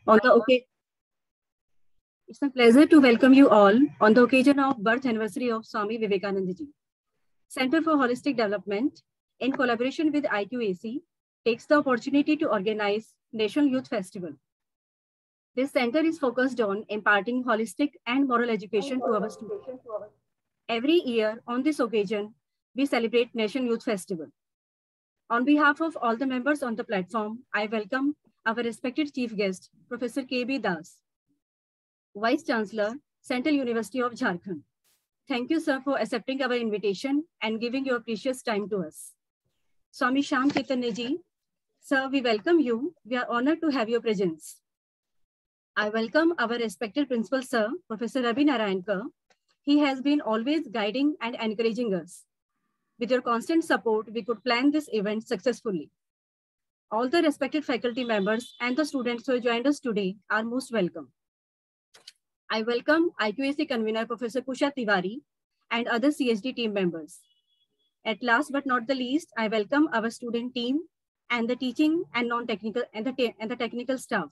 On the occasion, it's a pleasure to welcome you all on the occasion of birth anniversary of Swami Vivekananda Ji. Center for Holistic Development, in collaboration with IQAC, takes the opportunity to organize National Youth Festival. This center is focused on imparting holistic and moral education to our students. Every year on this occasion, we celebrate National Youth Festival. On behalf of all the members on the platform, I welcome our respected chief guest, Professor K.B. Das, Vice Chancellor, Central University of Jharkhand. Thank you, sir, for accepting our invitation and giving your precious time to us. Swami Shyam Ji, sir, we welcome you. We are honored to have your presence. I welcome our respected principal, sir, Professor Ravi Narayankar. He has been always guiding and encouraging us. With your constant support, we could plan this event successfully. All the respected faculty members and the students who joined us today are most welcome. I welcome IQAC convener Professor Kusha Tiwari and other CSD team members. At last but not the least, I welcome our student team and the teaching and non-technical and the technical staff.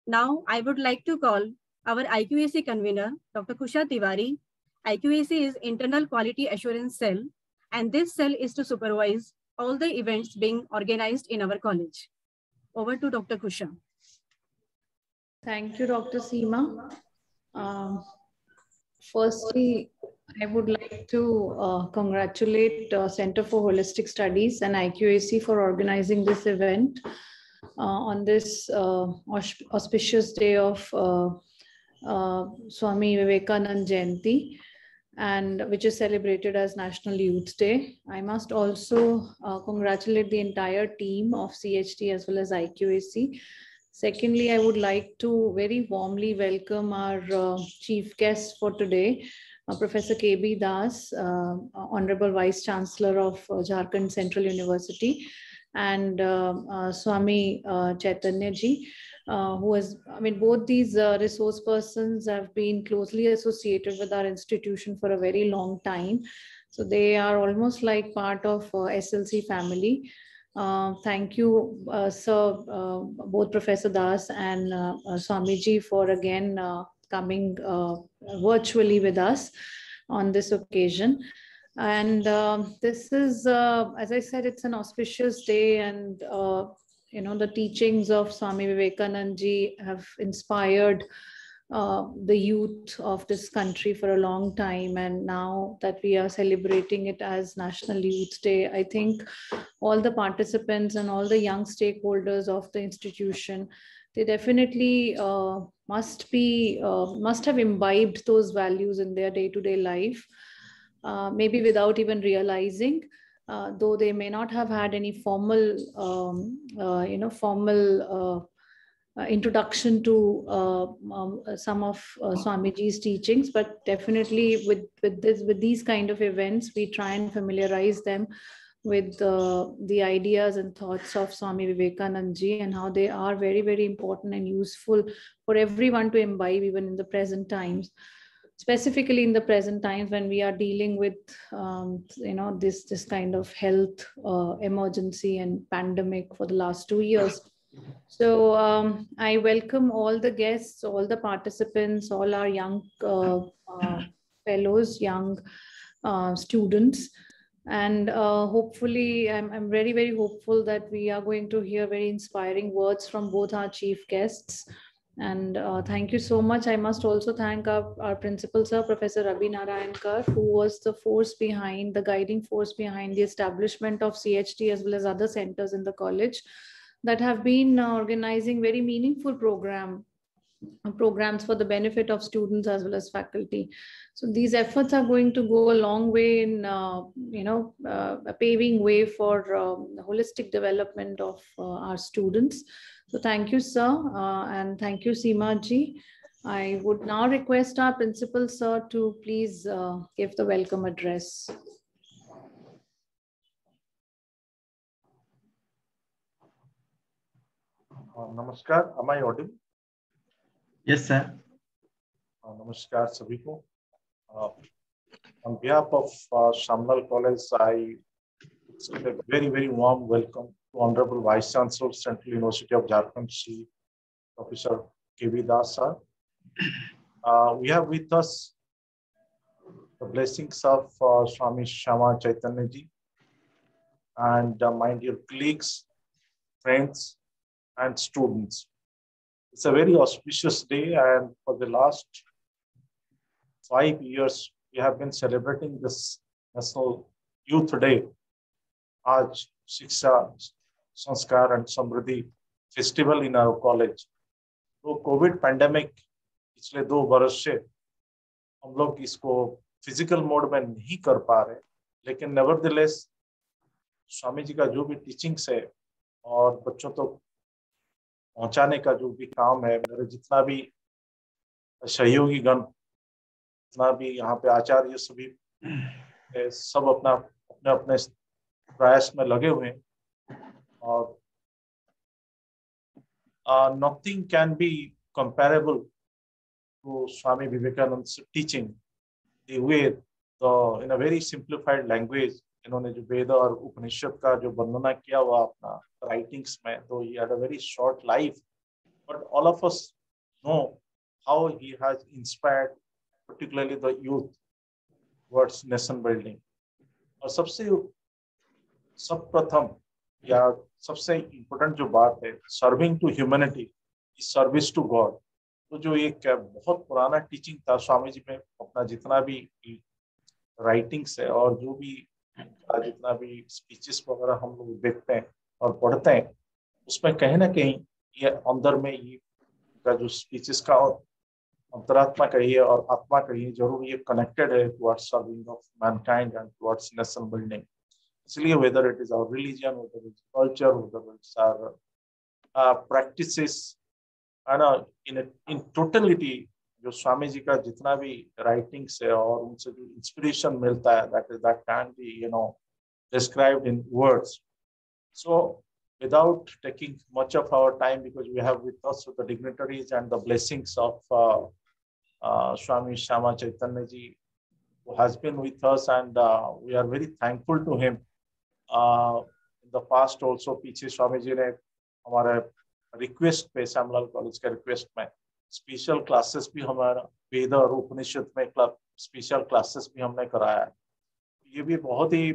Now, I would like to call our IQAC convener, Dr. Kusha Tiwari. IQAC is Internal Quality Assurance Cell, and this cell is to supervise all the events being organized in our college. Over to Dr. Kusha. Thank you, Dr. Seema. Firstly, I would like to congratulate Center for Holistic Studies and IQAC for organizing this event on this auspicious day of Swami Vivekananda Jayanti, and which is celebrated as National Youth Day. I must also congratulate the entire team of CHT as well as IQAC. Secondly, I would like to very warmly welcome our chief guest for today, Professor K.B. Das, Honorable Vice Chancellor of Jharkhand Central University, and Swami Chaitanya Ji, who has, both these resource persons have been closely associated with our institution for a very long time. So they are almost like part of SLC family. Thank you, sir, both Professor Das and Swamiji for again coming virtually with us on this occasion. And this is, as I said, it's an auspicious day, and the teachings of Swami Vivekananda Ji have inspired the youth of this country for a long time, and now that we are celebrating it as National Youth Day, I think all the participants and all the young stakeholders of the institution, they definitely must have imbibed those values in their day-to-day life, maybe without even realizing, though they may not have had any formal introduction to some of Swamiji's teachings, but definitely with these kind of events, we try and familiarize them with the ideas and thoughts of Swami Vivekananda Ji and how they are very, very important and useful for everyone to imbibe even in the present times. Specifically in the present times when we are dealing with this kind of health emergency and pandemic for the last 2 years. So I welcome all the guests, all the participants, all our young fellows, young students, and hopefully I'm very, very hopeful that we are going to hear very inspiring words from both our chief guests. And thank you so much. I must also thank our principal, sir, Professor Ravi Narayankar, who was the force behind, the guiding force behind the establishment of CHT as well as other centers in the college that have been organizing very meaningful programs for the benefit of students as well as faculty. So these efforts are going to go a long way in, paving way for the holistic development of our students. So thank you, sir, and thank you, Seema ji. I would now request our principal, sir, to please give the welcome address. Namaskar, am I audible? Yes, sir. Namaskar, sabhi ko. On behalf of Shamlal College, I extend a very, very warm welcome to Honorable Vice Chancellor, Central University of Jharkhand, Shri Professor K.V. Das sir. We have with us the blessings of Swami Shyam Chaitanya ji and my dear colleagues, friends, and students. It's a very auspicious day, and for the last 5 years, we have been celebrating this National Youth Day, Aaj Shiksha, Sanskar and Samriddhi festival in our college. तो Covid pandemic पिछले 2 वर्ष से हम लोग इसको physical mode में नहीं कर पा रहे, लेकिन नेवरदलेस स्वामी जी का जो भी टीचिंग्स है और बच्चों तक पहुंचाने का जो भी काम है, मेरे जितना भी सहयोगी गण, जितना भी यहाँ पे आचार्य सभी सब अपना अपने अपने प्रयास में लगे हुए हैं और nothing can be comparable to Swami Vivekananda's teaching. The way, in a very simplified language, इन्होंने जो वेद और उपनिषद का जो वर्णना किया हुआ अपना राइटिंग्स में, तो he had a very short life, but all of us know how he has inspired, particularly the youth, towards nation building. और सब प्रथम या सबसे इम्पोर्टेंट जो बात है, serving to humanity is service to God. तो जो एक बहुत पुराना टीचिंग था स्वामी जी में, अपना जितना भी राइटिंग्स है और जो भी जितना भी स्पीचेस वगैरह हम लोग देखते हैं और पढ़ते हैं, उसमें कहीं ना कहीं ये अंदर में ये का जो स्पीचेस का अंतरात्मा कहिए और आत्मा कहिए, जरूर ये कनेक्टेड है towards serving of Mankind and towards nation building. इसलिए whether it is our religion, whether it's culture, whether it's our practices, and in totality, जो स्वामी जी का जितना भी राइटिंग्स है और उनसे जो इंस्पिरेशन मिलता है, that can be described in words. So without taking much of our time, because we have with us the dignitaries and the blessings of Swami Shyam Chaitanya ji, who has been with us, and we are very thankful to him. In the past also पीछे स्वामी जी ने हमारे request पे, Shyamlal college के request में special classes भी हमारा वेद और उपनिषद में स्पेशल क्लासेस भी हमने कराया है. ये भी बहुत ही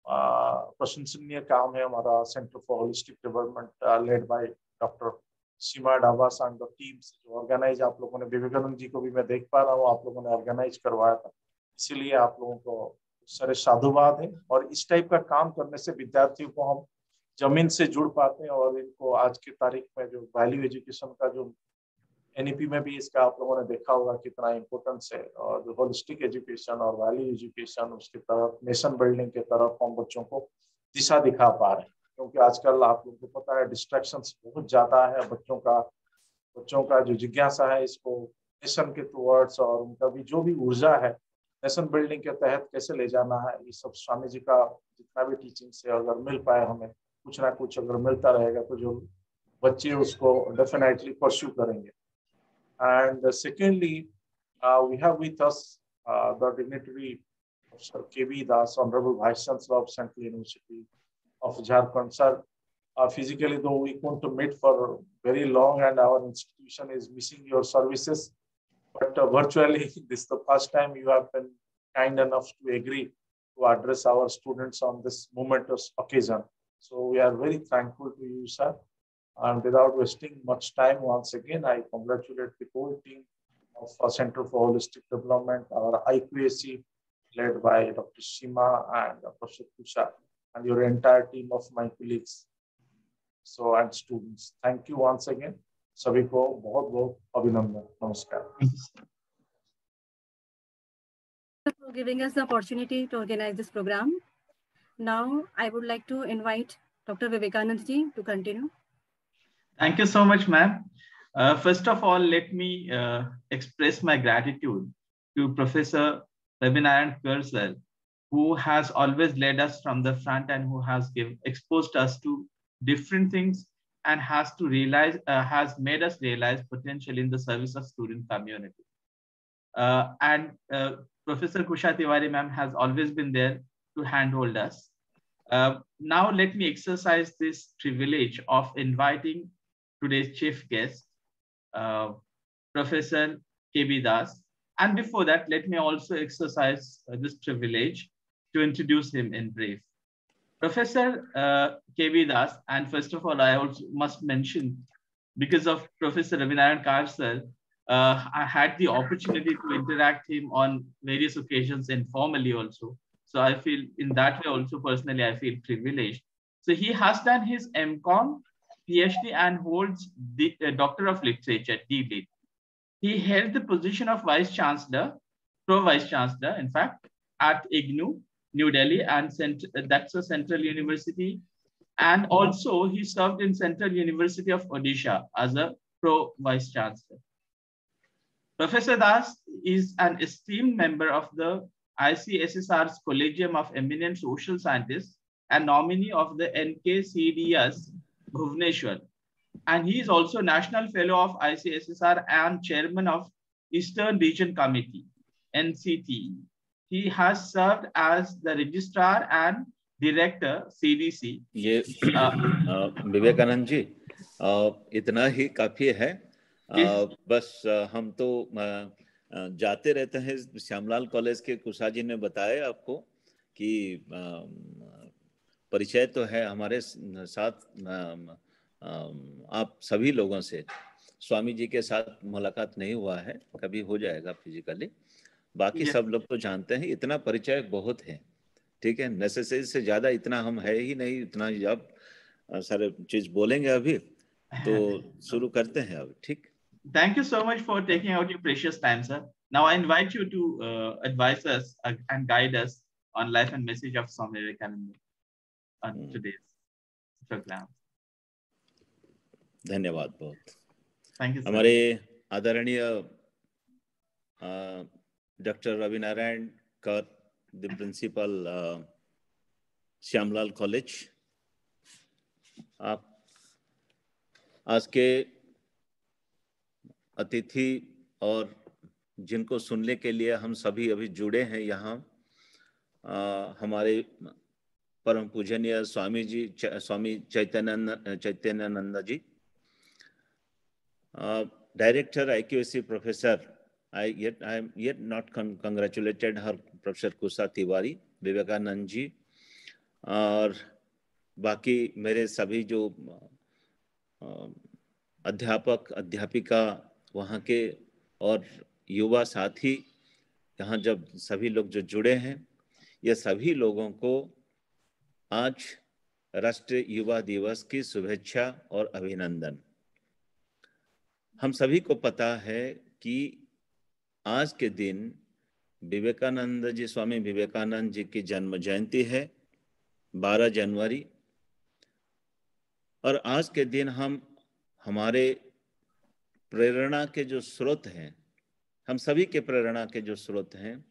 प्रशंसनीय काम है हमारा centre for holistic development led by doctor Seema Dawas and the teams, जो ऑर्गेनाइज आप लोगों ने, विवेकानंद जी को भी मैं देख पा रहा हूँ, आप लोगों ने ऑर्गेनाइज करवाया था, इसीलिए आप लोगों को सारे साधुवाद है. और इस टाइप का काम करने से विद्यार्थियों को हम जमीन से जुड़ पाते हैं और इनको आज की तारीख में जो वैल्यू एजुकेशन का जो एनईपी में भी इसका आप लोगों ने देखा होगा कितना इम्पोर्टेंस है, और जो होलिस्टिक एजुकेशन और वैल्यू एजुकेशन उसकी तरफ, नेशन बिल्डिंग के तरफ हम बच्चों को दिशा दिखा पा रहे हैं. क्योंकि आजकल आप लोगों को पता है डिस्ट्रैक्शंस बहुत ज्यादा है, बच्चों का जो जिज्ञासा है इसको नेशन के टुवर्ड्स और उनका भी जो भी ऊर्जा है नेशन बिल्डिंग के तहत कैसे ले जाना है, ये सब स्वामी जी का जितना भी टीचिंग से अगर मिल पाए, हमें कुछ ना कुछ अगर मिलता रहेगा तो जो बच्चे उसको डेफिनेटली परस्यू करेंगे. And secondly we have with us the dignitary Professor K.V. Das, Honorable Vice Chancellor of Central University of Jharkhand. Sir, physically though we couldn't meet for very long and our institution is missing your services, but virtually this is the first time you have been kind enough to agree to address our students on this momentous occasion. So we are very thankful to you, sir. And without wasting much time, once again, I congratulate the whole team of Center for Holistic Development, our IQAC, led by Dr. Shima and Professor Kusha, and your entire team of my colleagues and students. Thank you once again. सभी को बहुत बहुत अभिनंदन. नमस्कार. For giving us the opportunity to organize this program. Now, I would like to invite Dr. Vivekanand ji to continue. Thank you so much, ma'am. First of all, let me express my gratitude to Professor Rabinaran Kursal, who has always led us from the front and who has exposed us to different things and has made us realize potential in the service of student community. Professor Kusha Tiwari ma'am has always been there to handhold us. Now let me exercise this privilege of inviting today's chief guest, Professor K.B. Das. And before that, let me also exercise this privilege to introduce him in brief. Professor K.B. Das, and first of all, I also must mention, because of Professor Ravinarayan Karsal, I had the opportunity to interact him on various occasions informally also. So I feel in that way also personally, I feel privileged. So he has done his MCom, PhD, and holds the Doctor of Literature, D.Lit. He held the position of Vice Chancellor, Pro-Vice Chancellor, in fact, at IGNOU, New Delhi, and that's a Central University. And also he served in Central University of Odisha as a Pro-Vice Chancellor. Professor Das is an esteemed member of the ICSSR's Collegium of Eminent Social Scientists and nominee of the NKCDS Bhubaneswar. And he is also National Fellow of ICSSR and Chairman of Eastern Region Committee, NCTE. He has served as the Registrar and Director, CDC. ये विवेकानंद जी इतना ही काफी है। बस हम तो जाते रहते हैं। श्यामलाल कॉलेज के कुशा जी ने बताया आपको कि परिचय तो है हमारे साथ, आप सभी लोगों से। स्वामी जी के साथ मुलाकात नहीं हुआ है, कभी हो जाएगा फिजिकली। बाकी सब लोग तो जानते हैं, इतना परिचय बहुत है, ठीक है। नेसेसरी से ज्यादा इतना हम है ही नहीं, इतना जब सारे चीज बोलेंगे अभी तो शुरू करते हैं अब, ठीक। Thank you so much for taking out your precious time, sir. Now I invite you to advise us and guide us on life and message of Swami Vivekananda on today's program. धन्यवाद बहुत। Thank you, sir. हमारे आदरणीय doctor Ravinarayan कर, the principal Shyamlal college, आप आज के अतिथि और जिनको सुनने के लिए हम सभी अभी जुड़े हैं यहाँ, हमारे परम पूजनीय Swami ji, Swami Chaitanyanand ji, director IQAC professor, I am yet not congratulated her, professor Kusha Tiwari, Vivekananda ji, और बाकी मेरे सभी जो अध्यापक अध्यापिका वहाँ के और युवा साथी, यहाँ जब सभी लोग जो जुड़े हैं, ये सभी लोगों को आज राष्ट्रीय युवा दिवस की शुभेच्छा और अभिनंदन। हम सभी को पता है कि आज के दिन विवेकानंद जी, स्वामी विवेकानंद जी की जन्म जयंती है 12 जनवरी, और आज के दिन हम हमारे प्रेरणा के जो स्रोत हैं, हम सभी के प्रेरणा के जो स्रोत हैं,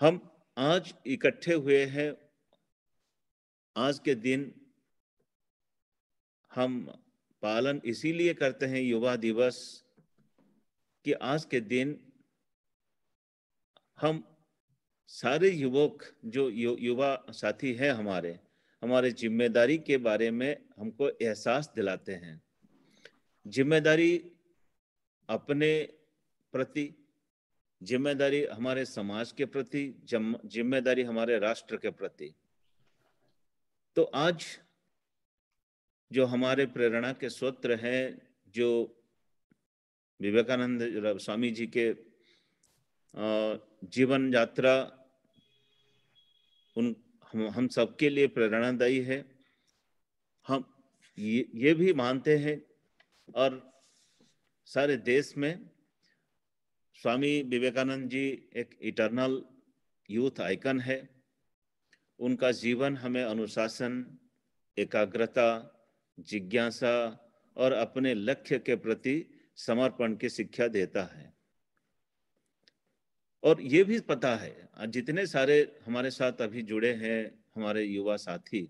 हम आज इकट्ठे हुए हैं। आज के दिन हम पालन इसीलिए करते हैं युवा दिवस कि आज के दिन हम सारे युवक जो युवा साथी हैं हमारे जिम्मेदारी के बारे में हमको एहसास दिलाते हैं। जिम्मेदारी अपने प्रति, जिम्मेदारी हमारे समाज के प्रति, जिम्मेदारी हमारे राष्ट्र के प्रति। तो आज जो हमारे प्रेरणा के सूत्र हैं, जो विवेकानंद स्वामी जी के जीवन यात्रा हम सबके लिए प्रेरणादायी है। हम ये भी मानते हैं और सारे देश में स्वामी विवेकानंद जी एक इटर्नल यूथ आइकन है। उनका जीवन हमें अनुशासन, एकाग्रता, जिज्ञासा और अपने लक्ष्य के प्रति समर्पण की शिक्षा देता है। और ये भी पता है, जितने सारे हमारे साथ अभी जुड़े हैं हमारे युवा साथी,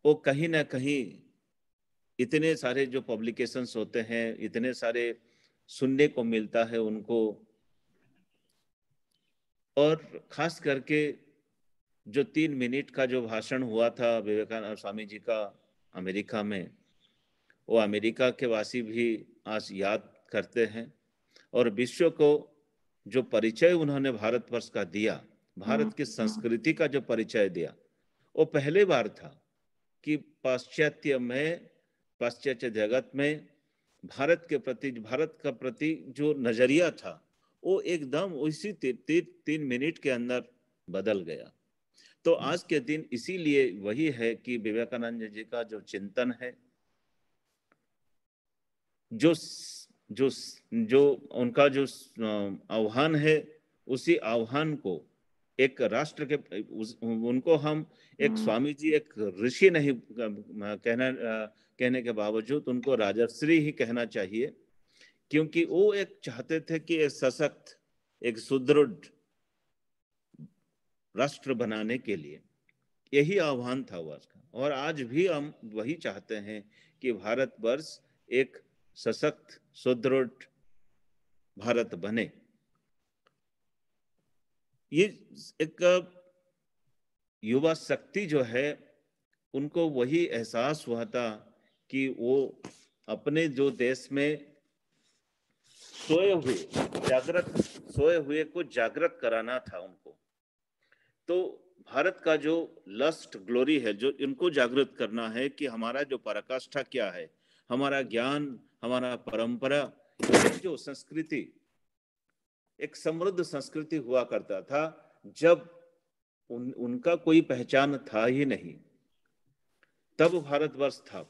वो कहीं ना कहीं इतने सारे जो पब्लिकेशंस होते हैं, इतने सारे सुनने को मिलता है उनको, और खास करके जो 3 मिनट का जो भाषण हुआ था विवेकानंद स्वामी जी का अमेरिका में, वो अमेरिका के वासी भी आज याद करते हैं। और विश्व को जो परिचय उन्होंने भारतवर्ष का दिया, भारत की संस्कृति का जो परिचय दिया, वो पहली बार था कि पाश्चात्य जगत में भारत के प्रति, भारत का प्रति जो नजरिया था वो एकदम उसी 3 मिनट के अंदर बदल गया। तो आज के दिन इसीलिए वही है कि विवेकानंद जी का जो चिंतन है, जो जो जो उनका जो आह्वान है, उसी आह्वान को एक राष्ट्र के उनको हम एक स्वामी जी एक ऋषि नहीं कहने के बावजूद उनको राजर्षि ही कहना चाहिए, क्योंकि वो एक चाहते थे कि एक सशक्त, एक सुदृढ़ राष्ट्र बनाने के लिए यही आह्वान था उसका। और आज भी हम वही चाहते हैं कि भारतवर्ष एक सशक्त, सुदृढ़ भारत बने। ये एक युवा शक्ति जो है, उनको वही एहसास हुआ था कि वो अपने जो देश में सोए हुए को जागृत कराना था उनको। तो भारत का जो लस्ट ग्लोरी है, जो इनको जागृत करना है कि हमारा जो पराकाष्ठा क्या है, हमारा ज्ञान, हमारा परंपरा, जो संस्कृति, एक समृद्ध संस्कृति हुआ करता था जब उनका कोई पहचान था ही नहीं, तब भारतवर्ष था।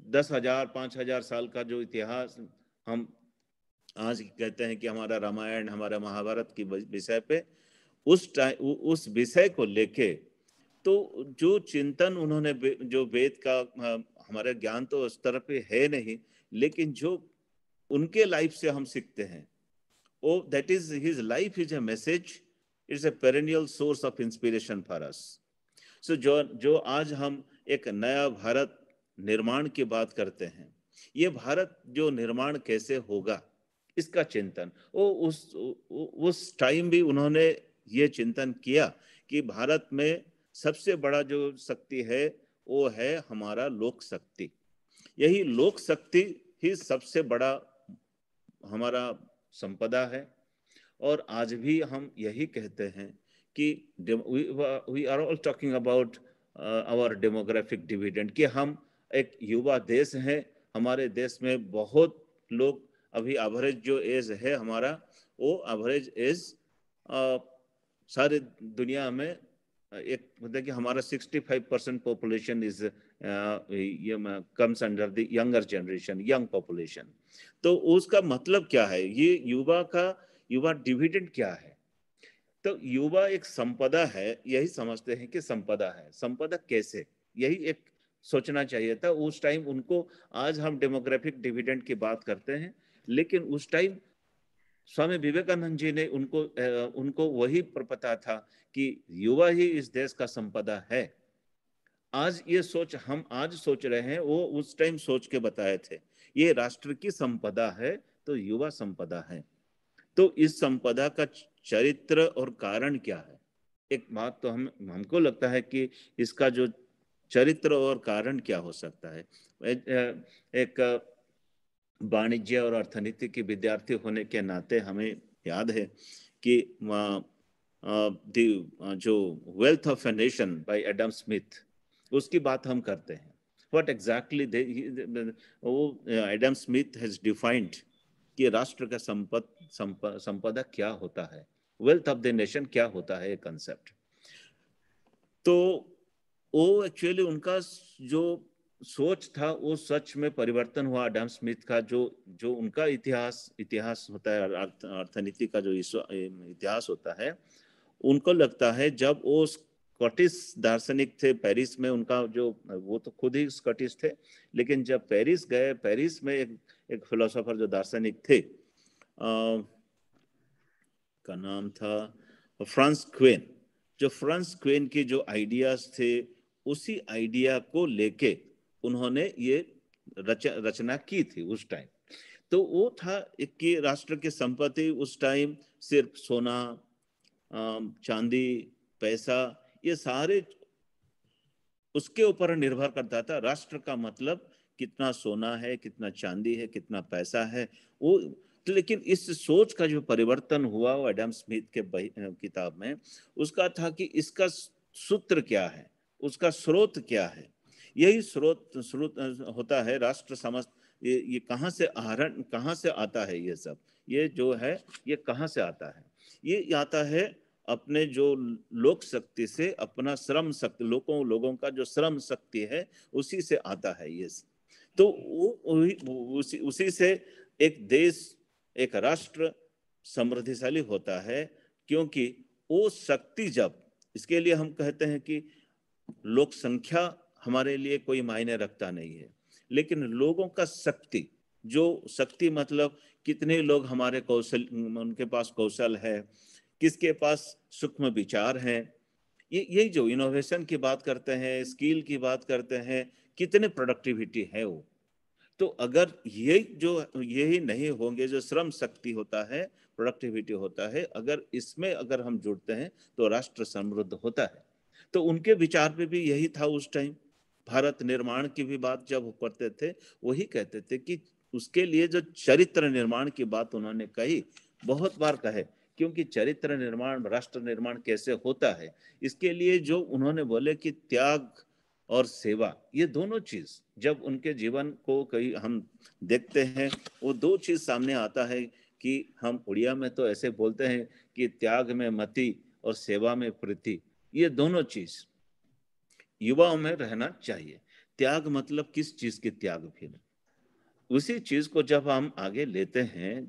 10,000 5,000 साल का जो इतिहास हम आज कहते हैं कि हमारा रामायण, हमारा महाभारत की विषय पे, उस विषय को लेके तो जो चिंतन उन्होंने, जो वेद का हमारा ज्ञान तो उस तरह पे है नहीं, लेकिन जो उनके लाइफ से हम सीखते हैं, oh that is his life is a message, it's a perennial source of inspiration for us. So जो आज हम एक नया भारत निर्माण की बात करते हैं, ये भारत जो निर्माण कैसे होगा इसका चिंतन, वो उस टाइम भी उन्होंने ये चिंतन किया कि भारत में सबसे बड़ा जो शक्ति है वो है हमारा लोक शक्ति। यही लोक शक्ति ही सबसे बड़ा हमारा संपदा है। और आज भी हम यही कहते हैं कि we are all talking about our demographic dividend, कि हम एक युवा देश हैं। हमारे देश में बहुत लोग, अभी एवरेज जो एज है हमारा, वो एवरेज एज सारे दुनिया में एक मतलब कि हमारा 65% population is comes under the younger generation, young population. तो उसका मतलब क्या है, ये युवा डिविडेंड क्या है? तो युवा एक संपदा है, यही समझते हैं कि संपदा है। संपदा कैसे, यही एक सोचना चाहिए था उस टाइम उनको। आज हम डेमोग्राफिक डिविडेंड की बात करते हैं, लेकिन उस टाइम स्वामी विवेकानंद जी ने उनको वही पता था कि युवा ही इस देश का संपदा है। आज ये सोच हम आज सोच रहे हैं, वो उस टाइम सोच के बताए थे। ये राष्ट्र की संपदा है तो युवा संपदा है। तो इस संपदा का चरित्र और कारण क्या है? एक बात तो हमको लगता है कि इसका जो चरित्र और कारण क्या हो सकता है। एक वाणिज्य और अर्थनीति के विद्यार्थी होने के नाते हमें याद है कि जो wealth of a nation by Adam Smith, उसकी बात हम करते हैं। व्हाट एग्जैक्टली वो एडम स्मिथ हैज डिफाइंड कि राष्ट्र का संपदा क्या होता है, वेल्थ ऑफ द नेशन क्या होता है, कंसेप्ट। तो वो एक्चुअली उनका जो सोच था वो सच में परिवर्तन हुआ। एडम स्मिथ का जो उनका इतिहास होता है, अर्थनीति का जो इतिहास होता है, उनको लगता है जब वो स्कॉटिश दार्शनिक थे पेरिस में, उनका जो वो तो खुद ही स्कॉटिश थे, लेकिन जब पेरिस गए, पेरिस में एक फिलोसोफर जो दार्शनिक थे, का नाम था फ्रांस क्वेन। जो फ्रांस क्वेन के जो आइडियाज थे, उसी आइडिया को लेके उन्होंने ये रचना की थी उस टाइम। तो वो था एक कि राष्ट्र की संपत्ति उस टाइम सिर्फ सोना, चांदी, पैसा, ये सारे उसके ऊपर निर्भर करता था। राष्ट्र का मतलब कितना सोना है, कितना चांदी है, कितना पैसा है वो। लेकिन इस सोच का जो परिवर्तन हुआ वो एडम स्मिथ के किताब में, उसका था कि इसका सूत्र क्या है, उसका स्रोत क्या है। यही स्रोत होता है राष्ट्र समस्त। ये कहाँ से आहरण, कहाँ से आता है ये सब, ये जो है ये कहाँ से आता है? ये आता है अपने जो लोक शक्ति से, अपना श्रम शक्ति, लोगों का जो श्रम शक्ति है उसी से आता है ये। तो उसी से एक देश, एक राष्ट्र समृद्धिशाली होता है, क्योंकि वो शक्ति जब, इसके लिए हम कहते हैं कि लोक संख्या हमारे लिए कोई मायने रखता नहीं है, लेकिन लोगों का शक्ति, जो शक्ति मतलब कितने लोग हमारे कौशल, उनके पास कौशल है, किसके पास सूक्ष्म विचार हैं, यही जो इनोवेशन की बात करते हैं, स्किल की बात करते हैं, कितने प्रोडक्टिविटी है वो। तो अगर यही नहीं होंगे, जो श्रम शक्ति होता है, प्रोडक्टिविटी होता है, अगर इसमें अगर हम जुड़ते हैं तो राष्ट्र समृद्ध होता है। तो उनके विचार पे भी यही था उस टाइम। भारत निर्माण की भी बात जब करते थे, वही कहते थे कि उसके लिए जो चरित्र निर्माण की बात उन्होंने कही, बहुत बार कहे, क्योंकि चरित्र निर्माण, राष्ट्र निर्माण कैसे होता है, इसके लिए जो उन्होंने बोले कि त्याग और सेवा, ये दोनों चीज जब उनके जीवन को कहीं हम देखते हैं, वो दो चीज सामने आता है कि हम उड़िया में तो ऐसे बोलते हैं कि त्याग में मति और सेवा में प्रीति, ये दोनों चीज युवाओं में रहना चाहिए। त्याग मतलब किस चीज की त्याग? फिर उसी चीज को जब हम आगे लेते हैं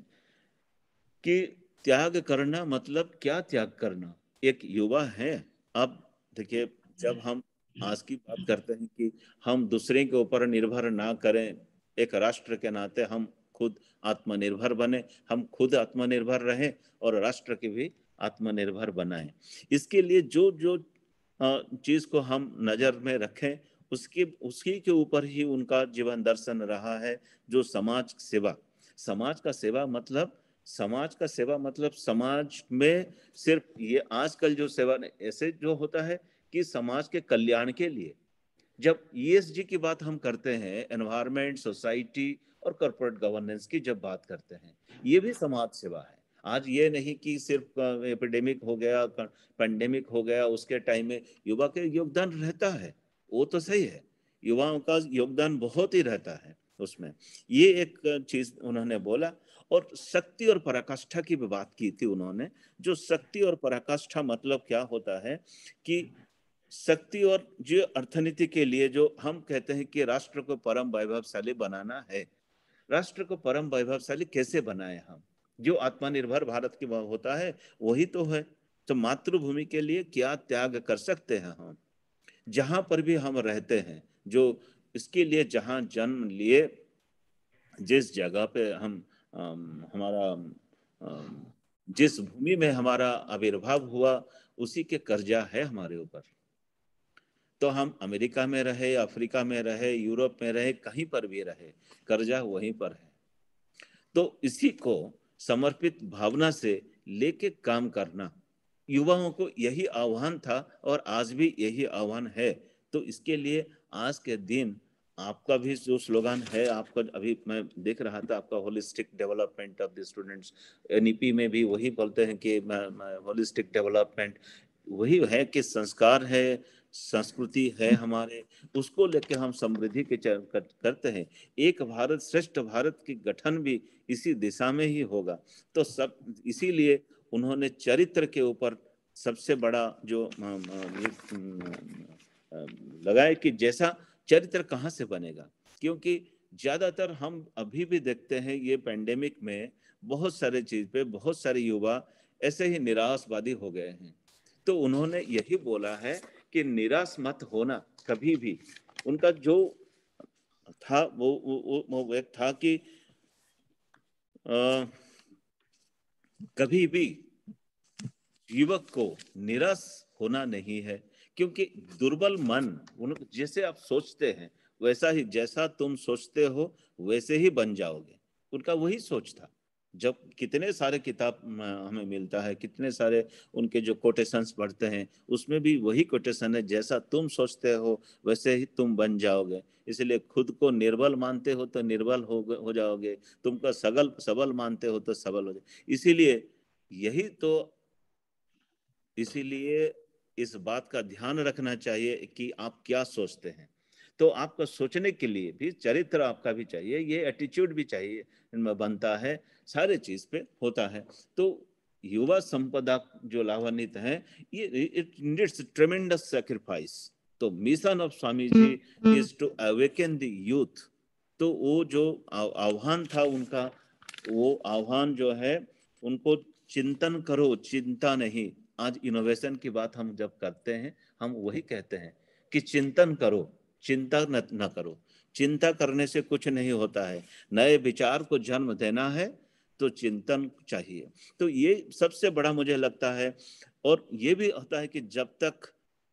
कि त्याग करना मतलब क्या, त्याग करना एक युवा है। अब देखिए, जब हम आज की बात करते हैं कि हम दूसरे के ऊपर निर्भर ना करें, एक राष्ट्र के नाते हम खुद आत्मनिर्भर बने, हम खुद आत्मनिर्भर रहें और राष्ट्र के भी आत्मनिर्भर बनाएं। इसके लिए जो जो चीज को हम नजर में रखें, उसी के ऊपर ही उनका जीवन दर्शन रहा है, जो समाज सेवा। समाज का सेवा मतलब, समाज का सेवा मतलब समाज में सिर्फ ये आजकल जो सेवा ऐसे जो होता है कि समाज के कल्याण के लिए, जब ESG की बात हम करते हैं, एनवायरमेंट, सोसाइटी और कॉर्पोरेट गवर्नेंस की जब बात करते हैं, ये भी समाज सेवा है। आज ये नहीं कि सिर्फ एपिडेमिक हो गया, पेंडेमिक हो गया, उसके टाइम में युवा के योगदान रहता है, वो तो सही है, युवाओं का योगदान बहुत ही रहता है उसमें। ये एक चीज उन्होंने बोला। और शक्ति और पराकाष्ठा की भी बात की थी उन्होंने। जो शक्ति और पराकाष्ठा मतलब क्या होता है कि शक्ति और जो अर्थनीति के लिए जो हम कहते हैं कि राष्ट्र को परम वैभवशाली बनाना है, राष्ट्र को परम वैभवशाली कैसे बनाए हम? जो आत्मनिर्भर भारत की होता है वही तो है। तो मातृभूमि के लिए क्या त्याग कर सकते हैं हम, जहां पर भी हम रहते हैं, जो इसके लिए जहां जन्म लिए, जिस जगह पे हम हमारा जिस भूमि में हमारा आविर्भाव हुआ, उसी के कर्जा है हमारे ऊपर। तो हम अमेरिका में रहे, अफ्रीका में रहे, यूरोप में रहे, कहीं पर भी रहे, कर्जा वहीं पर है। तो इसी को समर्पित भावना से लेके काम करना, युवाओं को यही आह्वान था और आज भी यही आह्वान है। तो इसके लिए आज के दिन आपका भी जो स्लोगन है, आपका अभी मैं देख रहा था, आपका holistic development of the students, NEP में भी वही बोलते हैं कि होलिस्टिक डेवलपमेंट, वही है कि संस्कार है, संस्कृति है हमारे, उसको लेके हम समृद्धि के करते हैं। एक भारत श्रेष्ठ भारत की गठन भी इसी दिशा में ही होगा। तो सब इसीलिए उन्होंने चरित्र के ऊपर सबसे बड़ा जो लगाए कि जैसा चरित्र कहाँ से बनेगा, क्योंकि ज्यादातर हम अभी भी देखते हैं ये पेंडेमिक में बहुत सारे चीज पे बहुत सारे युवा ऐसे ही निराशवादी हो गए हैं। तो उन्होंने यही बोला है कि निराश मत होना कभी भी। उनका जो था वो एक था कि कभी भी युवक को निराश होना नहीं है, क्योंकि दुर्बल मन, जैसे आप सोचते हैं वैसा ही, जैसा तुम सोचते हो वैसे ही बन जाओगे। उनका वही सोच था। जब कितने सारे किताब हमें मिलता है, कितने सारे उनके जो कोटेशंस पढ़ते हैं, उसमें भी वही कोटेशन है, जैसा तुम सोचते हो वैसे ही तुम बन जाओगे। इसलिए खुद को निर्बल मानते हो तो निर्बल हो जाओगे, तुमको सबल मानते हो तो सबल हो जाओगे। इसीलिए इस बात का ध्यान रखना चाहिए कि आप क्या सोचते हैं। तो आपका सोचने के लिए भी चरित्र आपका भी चाहिए, ये एटीट्यूड भी चाहिए, इनमें बनता है, सारे चीज पे होता है। तो युवा संपदा जो लाभान्वित है, ये इट नीड्स ट्रेमेंडस सैक्रिफाइस। तो mission of Swami ji is to awaken the youth. तो वो जो आह्वान था उनका, वो आह्वान जो है, उनको चिंतन करो, चिंता नहीं। आज इनोवेशन की बात हम जब करते हैं, हम वही कहते हैं कि चिंतन करो, चिंता न करो। चिंता करने से कुछ नहीं होता है। नए विचार को जन्म देना है तो चिंतन चाहिए। तो ये सबसे बड़ा मुझे लगता है। और ये भी होता है कि जब तक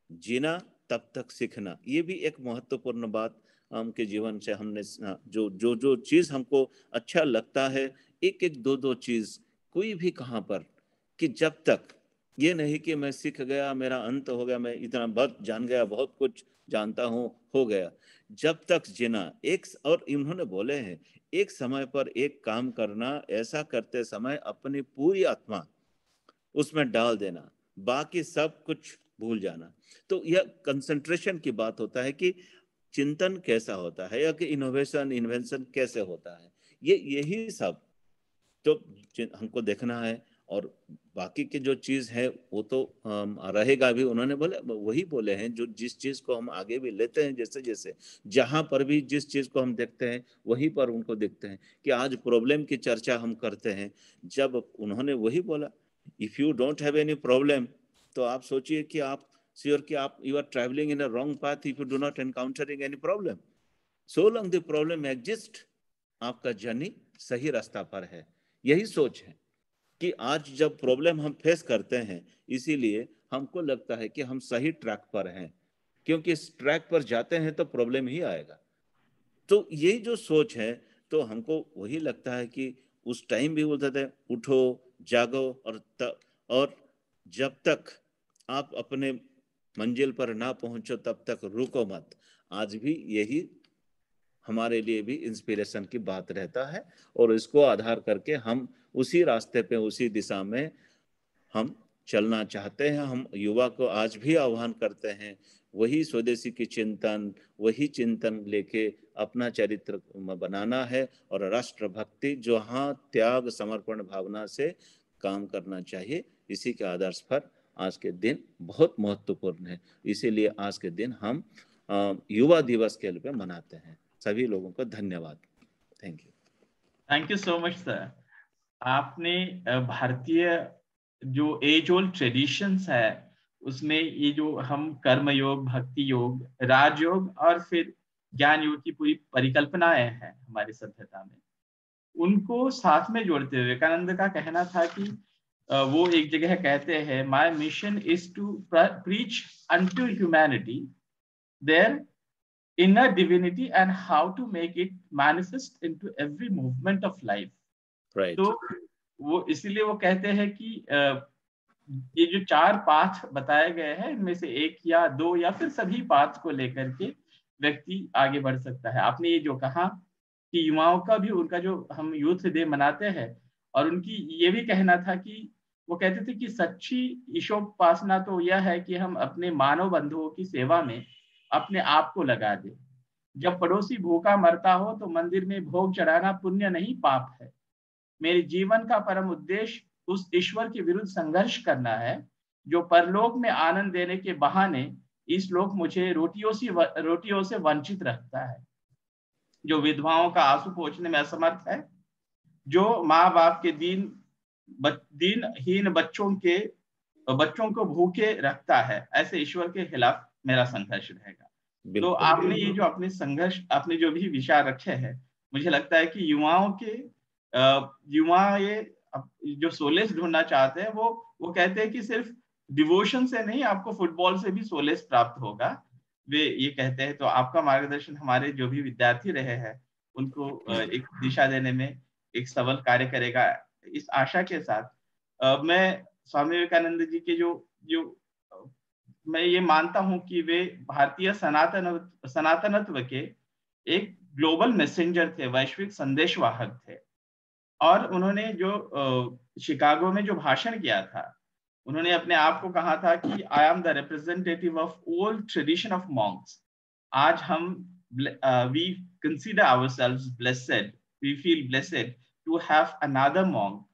जीना तब तक सीखना, ये भी एक महत्वपूर्ण बात हमके जीवन से हमने जो जो जो चीज हमको अच्छा लगता है, एक एक दो दो चीज, कोई भी कहाँ पर, कि जब तक ये नहीं कि मैं सीख गया, मेरा अंत हो गया, मैं इतना बहुत जान गया, बहुत कुछ जानता हूँ, हो गया। जब तक जीना एक, और इन्होंने बोले हैं एक समय पर एक काम करना, ऐसा करते समय अपनी पूरी आत्मा उसमें डाल देना, बाकी सब कुछ भूल जाना। तो यह कंसंट्रेशन की बात होता है कि चिंतन कैसा होता है, या कि इनोवेशन इन्वेंशन कैसे होता है, यही सब तो हमको देखना है। और बाकी के जो चीज है वो तो रहेगा भी। उन्होंने वही बोले हैं, जो जिस चीज को हम आगे भी लेते हैं, जैसे जैसे जहां पर भी जिस चीज को हम देखते हैं वहीं पर उनको देखते हैं। कि आज प्रॉब्लम की चर्चा हम करते हैं, जब उन्होंने वही बोला, if you don't have any problem, तो आप सोचिए कि आप श्योर कि आप you are travelling in a wrong path if you do not encountering any problem. So long the problem exist, आपका जर्नी सही रास्ता पर है। यही सोच है कि आज जब प्रॉब्लम हम फेस करते हैं, इसीलिए हमको लगता है कि हम सही ट्रैक पर हैं, क्योंकि इस ट्रैक पर जाते हैं तो प्रॉब्लम ही आएगा। तो यही जो सोच है, तो हमको वही लगता है कि उस टाइम भी बोलते थे उठो जागो, और जब तक आप अपने मंजिल पर ना पहुंचो तब तक रुको मत। आज भी यही हमारे लिए भी इंस्पिरेशन की बात रहता है, और इसको आधार करके हम उसी रास्ते पे, उसी दिशा में हम चलना चाहते हैं। हम युवा को आज भी आह्वान करते हैं, वही स्वदेशी की चिंतन, वही चिंतन लेके अपना चरित्र बनाना है, और राष्ट्रभक्ति जो, हाँ, त्याग समर्पण भावना से काम करना चाहिए। इसी के आदर्श पर आज के दिन बहुत महत्वपूर्ण है। इसीलिए आज के दिन हम युवा दिवस के रूप में मनाते हैं। सभी लोगों को धन्यवाद। Thank you so much sir. आपने भारतीय जो एज ओल्ड ट्रेडिशंस है, उसमें ये जो हम कर्म योग, भक्ति योग, राजयोग और फिर ज्ञान योग की पूरी परिकल्पनाएं हैं हमारी सभ्यता में, उनको साथ में जोड़ते हुए विवेकानंद का कहना था कि वो एक जगह कहते हैं, my mission is to preach unto humanity their inner divinity and how to make it manifest into every movement of life. Right. तो वो इसीलिए वो कहते हैं कि ये जो 4 पाथ बताए गए हैं, इनमें से एक या दो या फिर सभी पाथ को लेकर के व्यक्ति आगे बढ़ सकता है। आपने ये जो कहा कि युवाओं का भी, उनका जो हम यूथ डे मनाते हैं, और उनकी ये भी कहना था कि वो कहते थे कि सच्ची ईशोपासना तो यह है कि हम अपने मानव बंधुओं की सेवा में अपने आप को लगा दे। जब पड़ोसी भूखा मरता हो तो मंदिर में भोग चढ़ाना पुण्य नहीं पाप है। मेरे जीवन का परम उद्देश्य उस ईश्वर के विरुद्ध संघर्ष करना है जो परलोक में आनंद देने के बहाने इस लोक मुझे रोटियों से वंचित रखता है, जो विधवाओं का आंसू पोंछने में असमर्थ है, जो माँ बाप के दीनहीन बच्चों को भूखे रखता है। ऐसे ईश्वर के खिलाफ मेरा संघर्ष रहेगा। तो आपने ये जो अपने संघर्ष, आपने जो भी विचार रखे हैं, मुझे लगता है कि युवा ये जो सोलेस ढूंढना चाहते हैं, वो कहते हैं कि सिर्फ डिवोशन से नहीं, आपको फुटबॉल से भी सोलेस प्राप्त होगा, वे ये कहते हैं। तो आपका मार्गदर्शन हमारे जो भी विद्यार्थी रहे हैं उनको एक दिशा देने में एक सबल कार्य करेगा, इस आशा के साथ मैं स्वामी विवेकानंद जी के जो मैं ये मानता हूं कि वे भारतीय सनातनत्व के एक ग्लोबल मैसेंजर थे, वैश्विक संदेशवाहक थे। और उन्होंने जो शिकागो में जो भाषण किया था, उन्होंने अपने आप को कहा था कि I am the representative of old tradition of monks. आज हम we consider ourselves blessed, we feel blessed to have another monk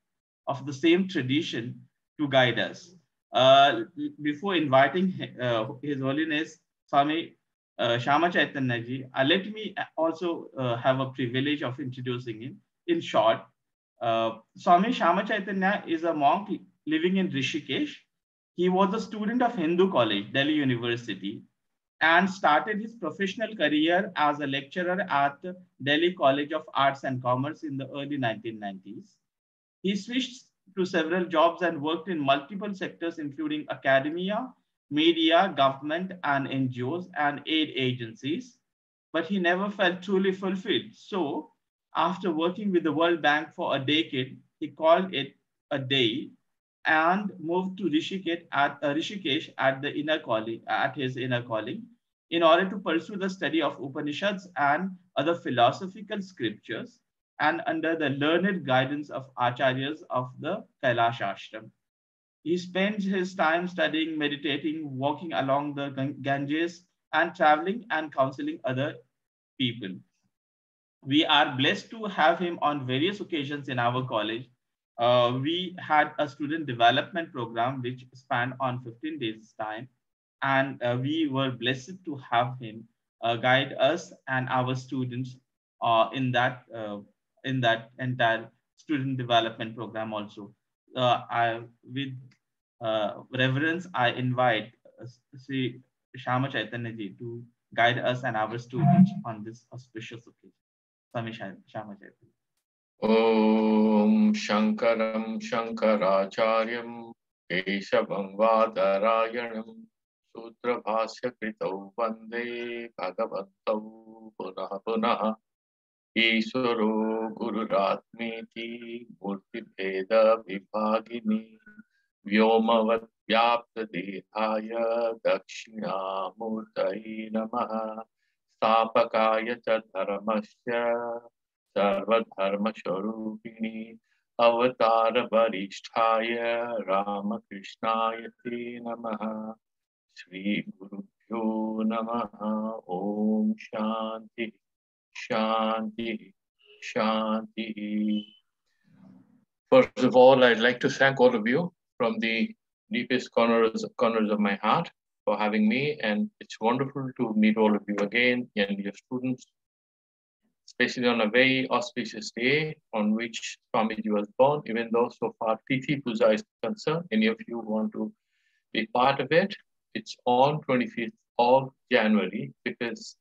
of the same tradition to guide us. Before inviting His Holiness Swami Shyama Chaitanya ji, let me also have a privilege of introducing him. In short, Swami Shyama Chaitanya is a monk living in Rishikesh. He was a student of Hindu College, Delhi University, and started his professional career as a lecturer at Delhi College of Arts and Commerce in the early 1990s. He switched to several jobs and worked in multiple sectors, including academia, media, government, and NGOs and aid agencies. But he never felt truly fulfilled. So, after working with the World Bank for a decade, he called it a day and moved to Rishikesh at his inner calling, in order to pursue the study of Upanishads and other philosophical scriptures, and under the learned guidance of acharyas of the Kailash Ashram. He spends his time studying, meditating, walking along the Ganges, and traveling and counseling other people. We are blessed to have him on various occasions in our college. We had a student development program which spanned on 15 days time, and we were blessed to have him guide us and our students in that entire student development program also. With reverence, I invite Sri Shyama Chaitanya ji to guide us and our students on this auspicious occasion. Swami Shyama Chaitanya. Om Shankaram Shankaracharyam Keshavam Vadarayanam Sutra Bhasya Kritau Vande Bhagavantau Punah Punah Ishvaro Gururatmeti Murti Bheda Vibhagini Vyomavat Vyapta Dehaya Dakshina Murtai Namaha Stapakaya Dharmasya Sarvadharma Sharupini Avatara Varishtaya Ramakrishnaya Te Namaha Sri Gurubhyo Namaha Om Shanti Shanti Shanti. First of all, I'd like to thank all of you from the deepest corners of my heart for having me, and it's wonderful to meet all of you again and your students, especially on a very auspicious day on which Swamiji was born. Even though so far Tithi Puja is concerned, any of you want to be part of it, it's on 25th of January, because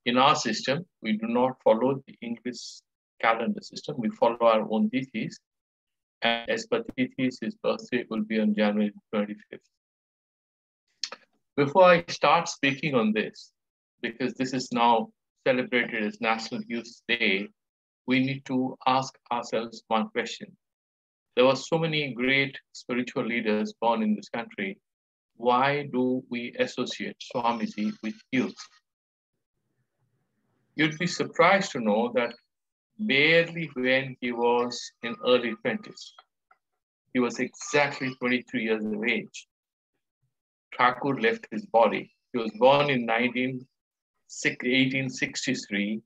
in our system, we do not follow the English calendar system. We follow our own Tithis. And as per Tithis, his birthday will be on January 25th. Before I start speaking on this, because this is now celebrated as National Youth Day, we need to ask ourselves one question. There were so many great spiritual leaders born in this country. Why do we associate Swamiji with youth? You'd be surprised to know that barely when he was in early 20s, he was exactly 23 years of age, Thakur left his body. He was born in 1863,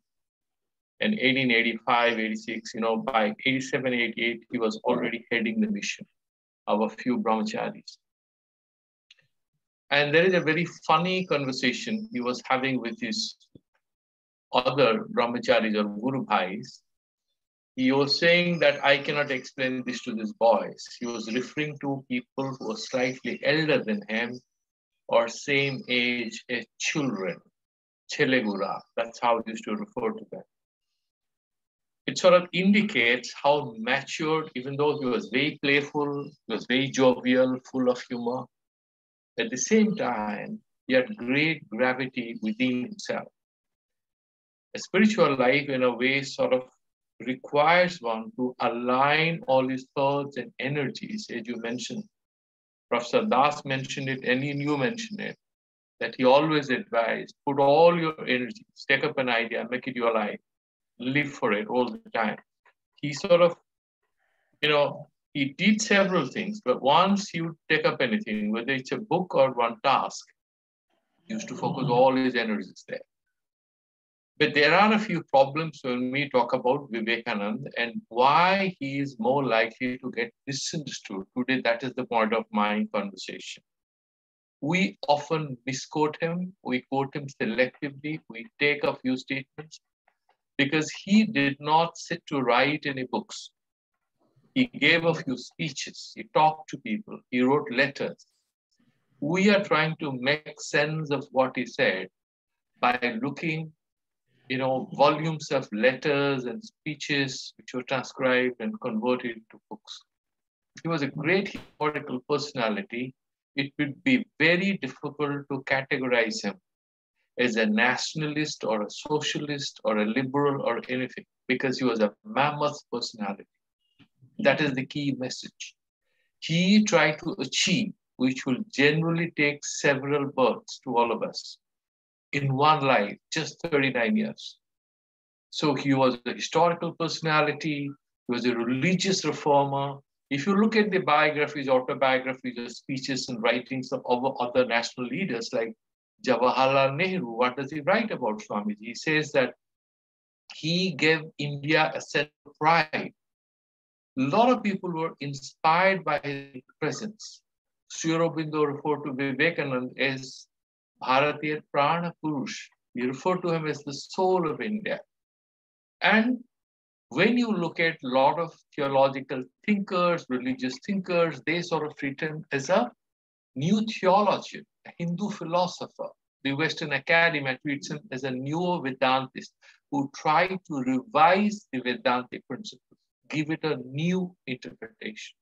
and 1885, 86, by 87, 88, he was already heading the mission of a few brahmacharis. And there is a very funny conversation he was having with his other brahmacharis or guru bhais. He was saying that I cannot explain this to these boys. He was referring to people who were slightly elder than him or same age as children. Chelegura, that's how he used to refer to them. It sort of indicates how matured, even though he was very playful, he was very jovial, full of humor. At the same time, he had great gravity within himself. A spiritual life, in a way, sort of requires one to align all his thoughts and energies, as you mentioned. Professor Das mentioned it, and you mentioned it, that he always advised, put all your energies, take up an idea, make it your life, live for it all the time. He sort of, he did several things, but once he would take up anything, whether it's a book or one task, he used to focus all his energies there. But there are a few problems when we talk about Vivekananda and why he is more likely to get misunderstood. Today, that is the point of my conversation. We often misquote him. We quote him selectively. We take a few statements because he did not sit to write any books. He gave a few speeches. He talked to people. He wrote letters. We are trying to make sense of what he said by looking, volumes of letters and speeches which were transcribed and converted into books. He was a great historical personality. It would be very difficult to categorize him as a nationalist or a socialist or a liberal or anything, because he was a mammoth personality. That is the key message. He tried to achieve, which will generally take several births to all of us, in one life, just 39 years. So he was a historical personality, he was a religious reformer. If you look at the biographies, autobiographies, or speeches and writings of other national leaders like Jawaharlal Nehru, what does he write about Swamiji? He says that he gave India a sense of pride. A lot of people were inspired by his presence. Sri Aurobindo referred to Vivekananda as Bharatiya Prana Purush. We refer to him as the soul of India. And when you look at a lot of theological thinkers, religious thinkers, they sort of treat him as a new theologian, a Hindu philosopher. The Western Academy treats him as a newer Vedantist who tried to revise the Vedantic principles, give it a new interpretation.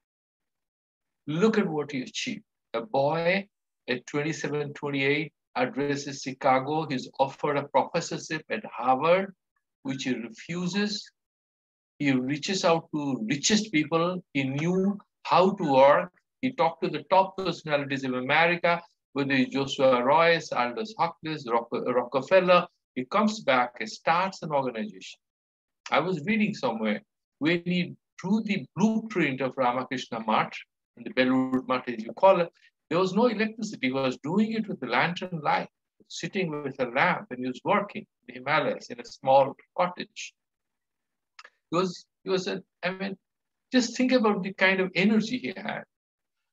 Look at what he achieved. A boy at 27, 28 addresses Chicago. He's offered a professorship at Harvard, which he refuses. He reaches out to richest people. He knew how to work. He talked to the top personalities of America, whether it's Joshua Royce, Aldous Huxley, Rockefeller. He comes back and starts an organization. I was reading somewhere when he drew the blueprint of Ramakrishna Math, the Belur Math as you call it, there was no electricity. He was doing it with a lantern light, sitting with a lamp, and he was working in the Himalayas in a small cottage. Just think about the kind of energy he had.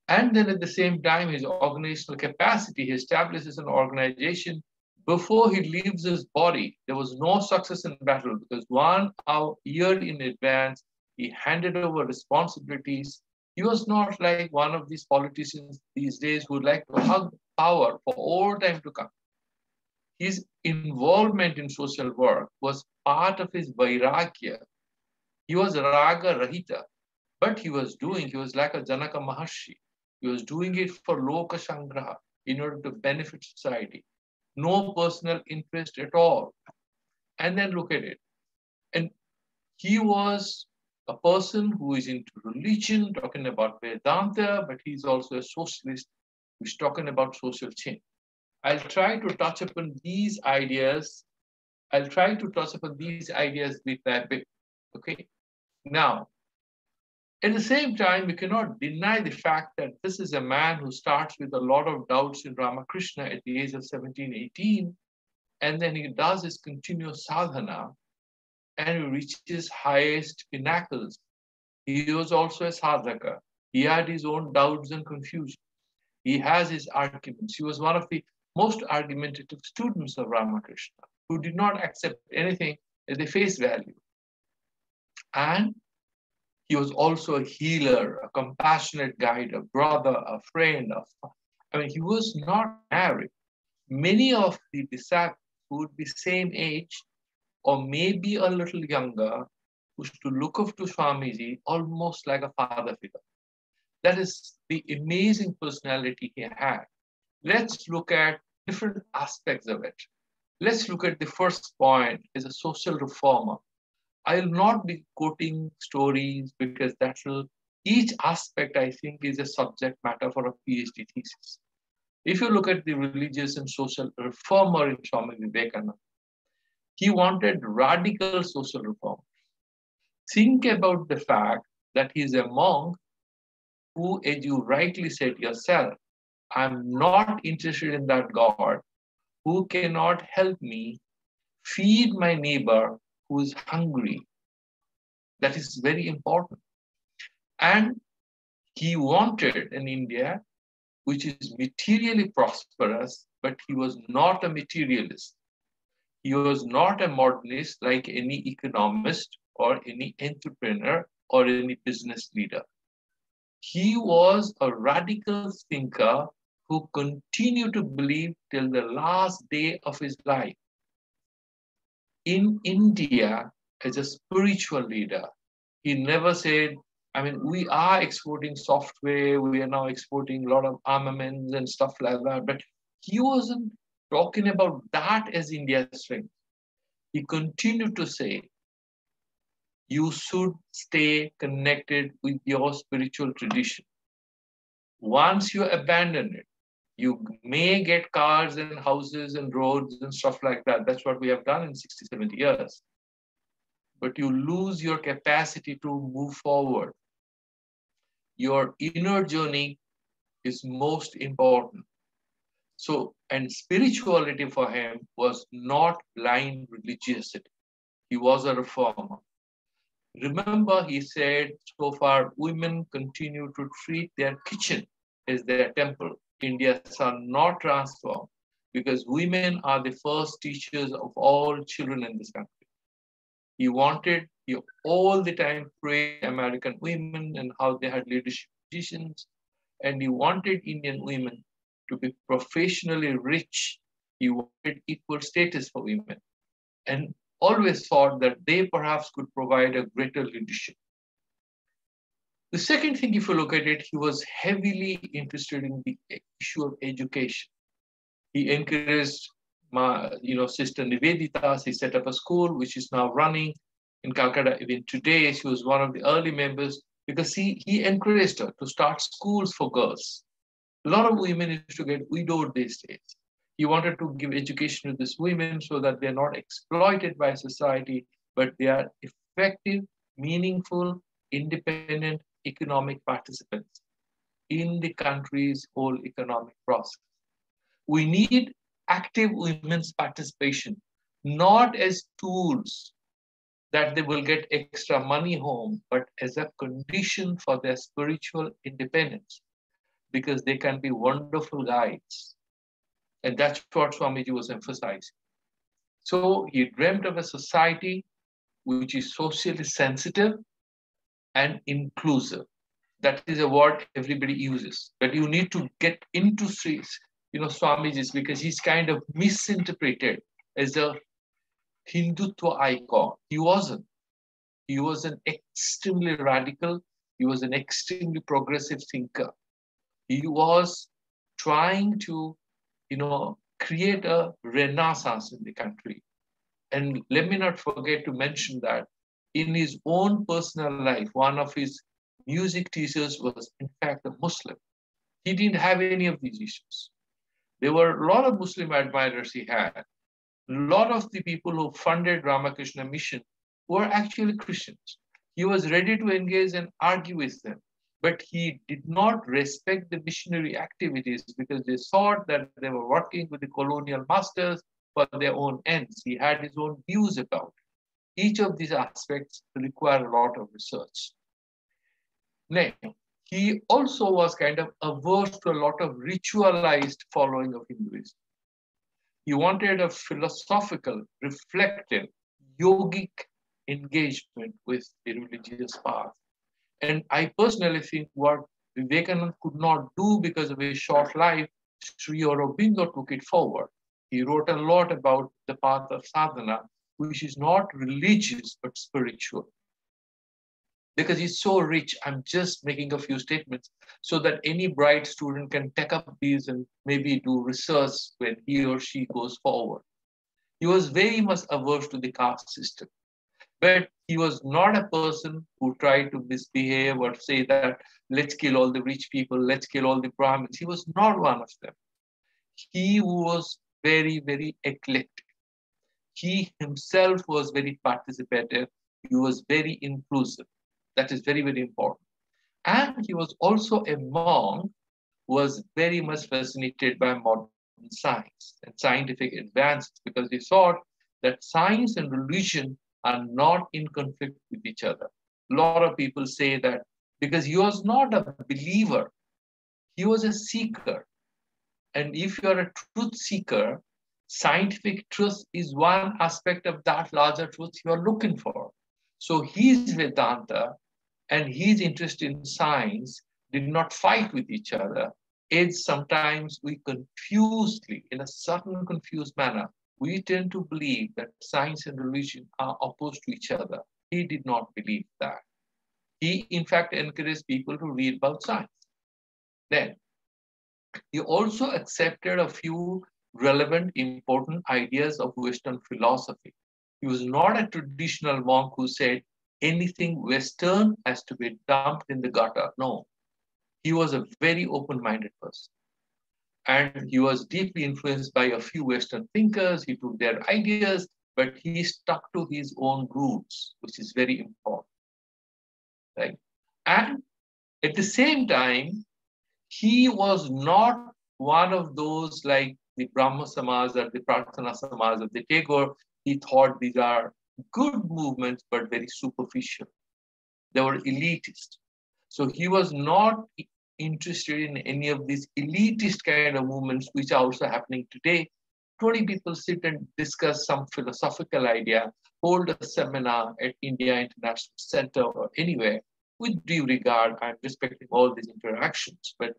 And then at the same time, his organizational capacity, he establishes an organization. Before he leaves his body, there was no success in battle because 1 year in advance, he handed over responsibilities. He was not like one of these politicians these days who would like to hug power for all time to come. His involvement in social work was part of his vairagya. He was raga rahita, but he was like a Janaka Maharshi. He was doing it for loka sangraha in order to benefit society. No personal interest at all. And then look at it. And he was a person who is into religion, talking about Vedanta, but he's also a socialist who's talking about social change. I'll try to touch upon these ideas. bit by bit. Okay. Now, at the same time, we cannot deny the fact that this is a man who starts with a lot of doubts in Ramakrishna at the age of 17, 18, and then he does his continuous sadhana and he reaches highest pinnacles. He was also a sadhaka. He had his own doubts and confusion. He has his arguments. He was one of the most argumentative students of Ramakrishna, who did not accept anything as a face value. And he was also a healer, a compassionate guide, a brother, a friend. He was not married. Many of the disciples who would be same age or maybe a little younger used to look up to Swamiji almost like a father figure. That is the amazing personality he had. Let's look at different aspects of it. Let's look at the first point as a social reformer. I'll not be quoting stories because each aspect, I think, is a subject matter for a PhD thesis. If you look at the religious and social reformer in Swami Vivekananda, he wanted radical social reform. Think about the fact that he's a monk who, as you rightly said yourself, I'm not interested in that God who cannot help me feed my neighbor who is hungry. That is very important. And he wanted an India which is materially prosperous, but he was not a materialist. He was not a modernist like any economist or any entrepreneur or any business leader. He was a radical thinker who continued to believe till the last day of his life. In India, as a spiritual leader, he never said, I mean, we are exporting software, we are now exporting a lot of armaments and stuff like that, but he wasn't talking about that as India's strength. He continued to say, you should stay connected with your spiritual tradition. Once you abandon it, you may get cars and houses and roads and stuff like that. That's what we have done in 60, 70 years. But you lose your capacity to move forward. Your inner journey is most important. So, and spirituality for him was not blind religiosity. He was a reformer. Remember, he said, so far, women continue to treat their kitchen as their temple. Indians are not transformed because women are the first teachers of all children in this country. He all the time praised American women and how they had leadership positions, and he wanted Indian women to be professionally rich. He wanted equal status for women, and always thought that they perhaps could provide a greater leadership. The second thing, if you look at it, he was heavily interested in the issue of education. He encouraged Sister Nivedita. He set up a school which is now running in Calcutta. Even today, she was one of the early members because he encouraged her to start schools for girls. A lot of women used to get widowed these days. He wanted to give education to these women so that they're not exploited by society, but they are effective, meaningful, independent economic participants in the country's whole economic process. We need active women's participation, not as tools that they will get extra money home, but as a condition for their spiritual independence, because they can be wonderful guides. And that's what Swamiji was emphasizing. So he dreamt of a society which is socially sensitive and inclusive. That is a word everybody uses, but you need to get into Swamiji's, because he's kind of misinterpreted as a Hindutva icon. He wasn't. He was an extremely radical, he was an extremely progressive thinker. He was trying to, create a renaissance in the country. And let me not forget to mention that in his own personal life, one of his music teachers was in fact a Muslim. He didn't have any of these issues. There were a lot of Muslim admirers he had. A lot of the people who funded Ramakrishna Mission were actually Christians. He was ready to engage and argue with them, but he did not respect the missionary activities because they thought that they were working with the colonial masters for their own ends. He had his own views about it. Each of these aspects require a lot of research. Now, he also was kind of averse to a lot of ritualized following of Hinduism. He wanted a philosophical, reflective, yogic engagement with the religious path. And I personally think what Vivekananda could not do because of his short life, Sri Aurobindo took it forward. He wrote a lot about the path of sadhana, which is not religious, but spiritual. Because he's so rich, I'm just making a few statements so that any bright student can take up these and maybe do research when he or she goes forward. He was very much averse to the caste system. But he was not a person who tried to misbehave or say that, let's kill all the rich people, let's kill all the Brahmins. He was not one of them. He was very, very eclectic. He himself was very participative. He was very inclusive. That is very, very important. And he was also a monk who was very much fascinated by modern science and scientific advances, because he thought that science and religion are not in conflict with each other. A lot of people say that because he was not a believer, he was a seeker. And if you're a truth seeker, scientific truth is one aspect of that larger truth you're looking for. So his Vedanta and his interest in science did not fight with each other. As sometimes we confusedly, in a certain confused manner, we tend to believe that science and religion are opposed to each other. He did not believe that. He, in fact, encouraged people to read about science. Then, he also accepted a few relevant, important ideas of Western philosophy. He was not a traditional monk who said anything Western has to be dumped in the gutter. No, he was a very open-minded person. And he was deeply influenced by a few Western thinkers. He took their ideas, but he stuck to his own roots, which is very important. Right? And at the same time, he was not one of those like the Brahma Samaj or the Prarthana Samaj of the Tagore. He thought these are good movements, but very superficial. They were elitist. So he was not interested in any of these elitist kind of movements, which are also happening today. 20 people sit and discuss some philosophical idea, hold a seminar at India International Center or anywhere. With due regard, I'm respecting all these interactions, but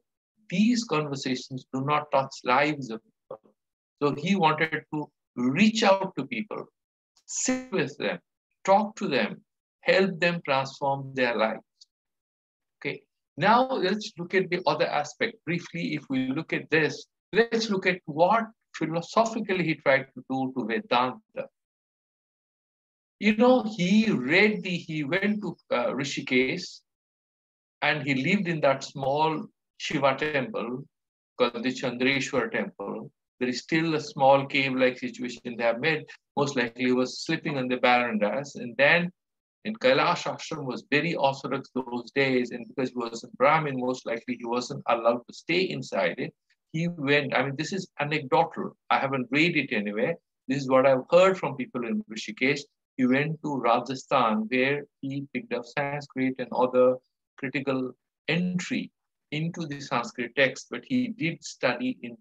these conversations do not touch lives of people. So he wanted to reach out to people, sit with them, talk to them, help them transform their lives. Okay, now let's look at the other aspect. Briefly, if we look at this, let's look at what philosophically he tried to do to Vedanta. You know, he went to Rishikesh, and he lived in that small Shiva temple called the Chandreshwar temple. There is still a small cave-like situation they have made. Most likely he was sleeping on the verandas. And then in Kailash ashram was very orthodox those days. And because he was a Brahmin, most likely he wasn't allowed to stay inside it. He went, I mean, this is anecdotal. I haven't read it anywhere. This is what I've heard from people in Rishikesh. He went to Rajasthan, where he picked up Sanskrit and other critical entry into the Sanskrit text, but he did study in,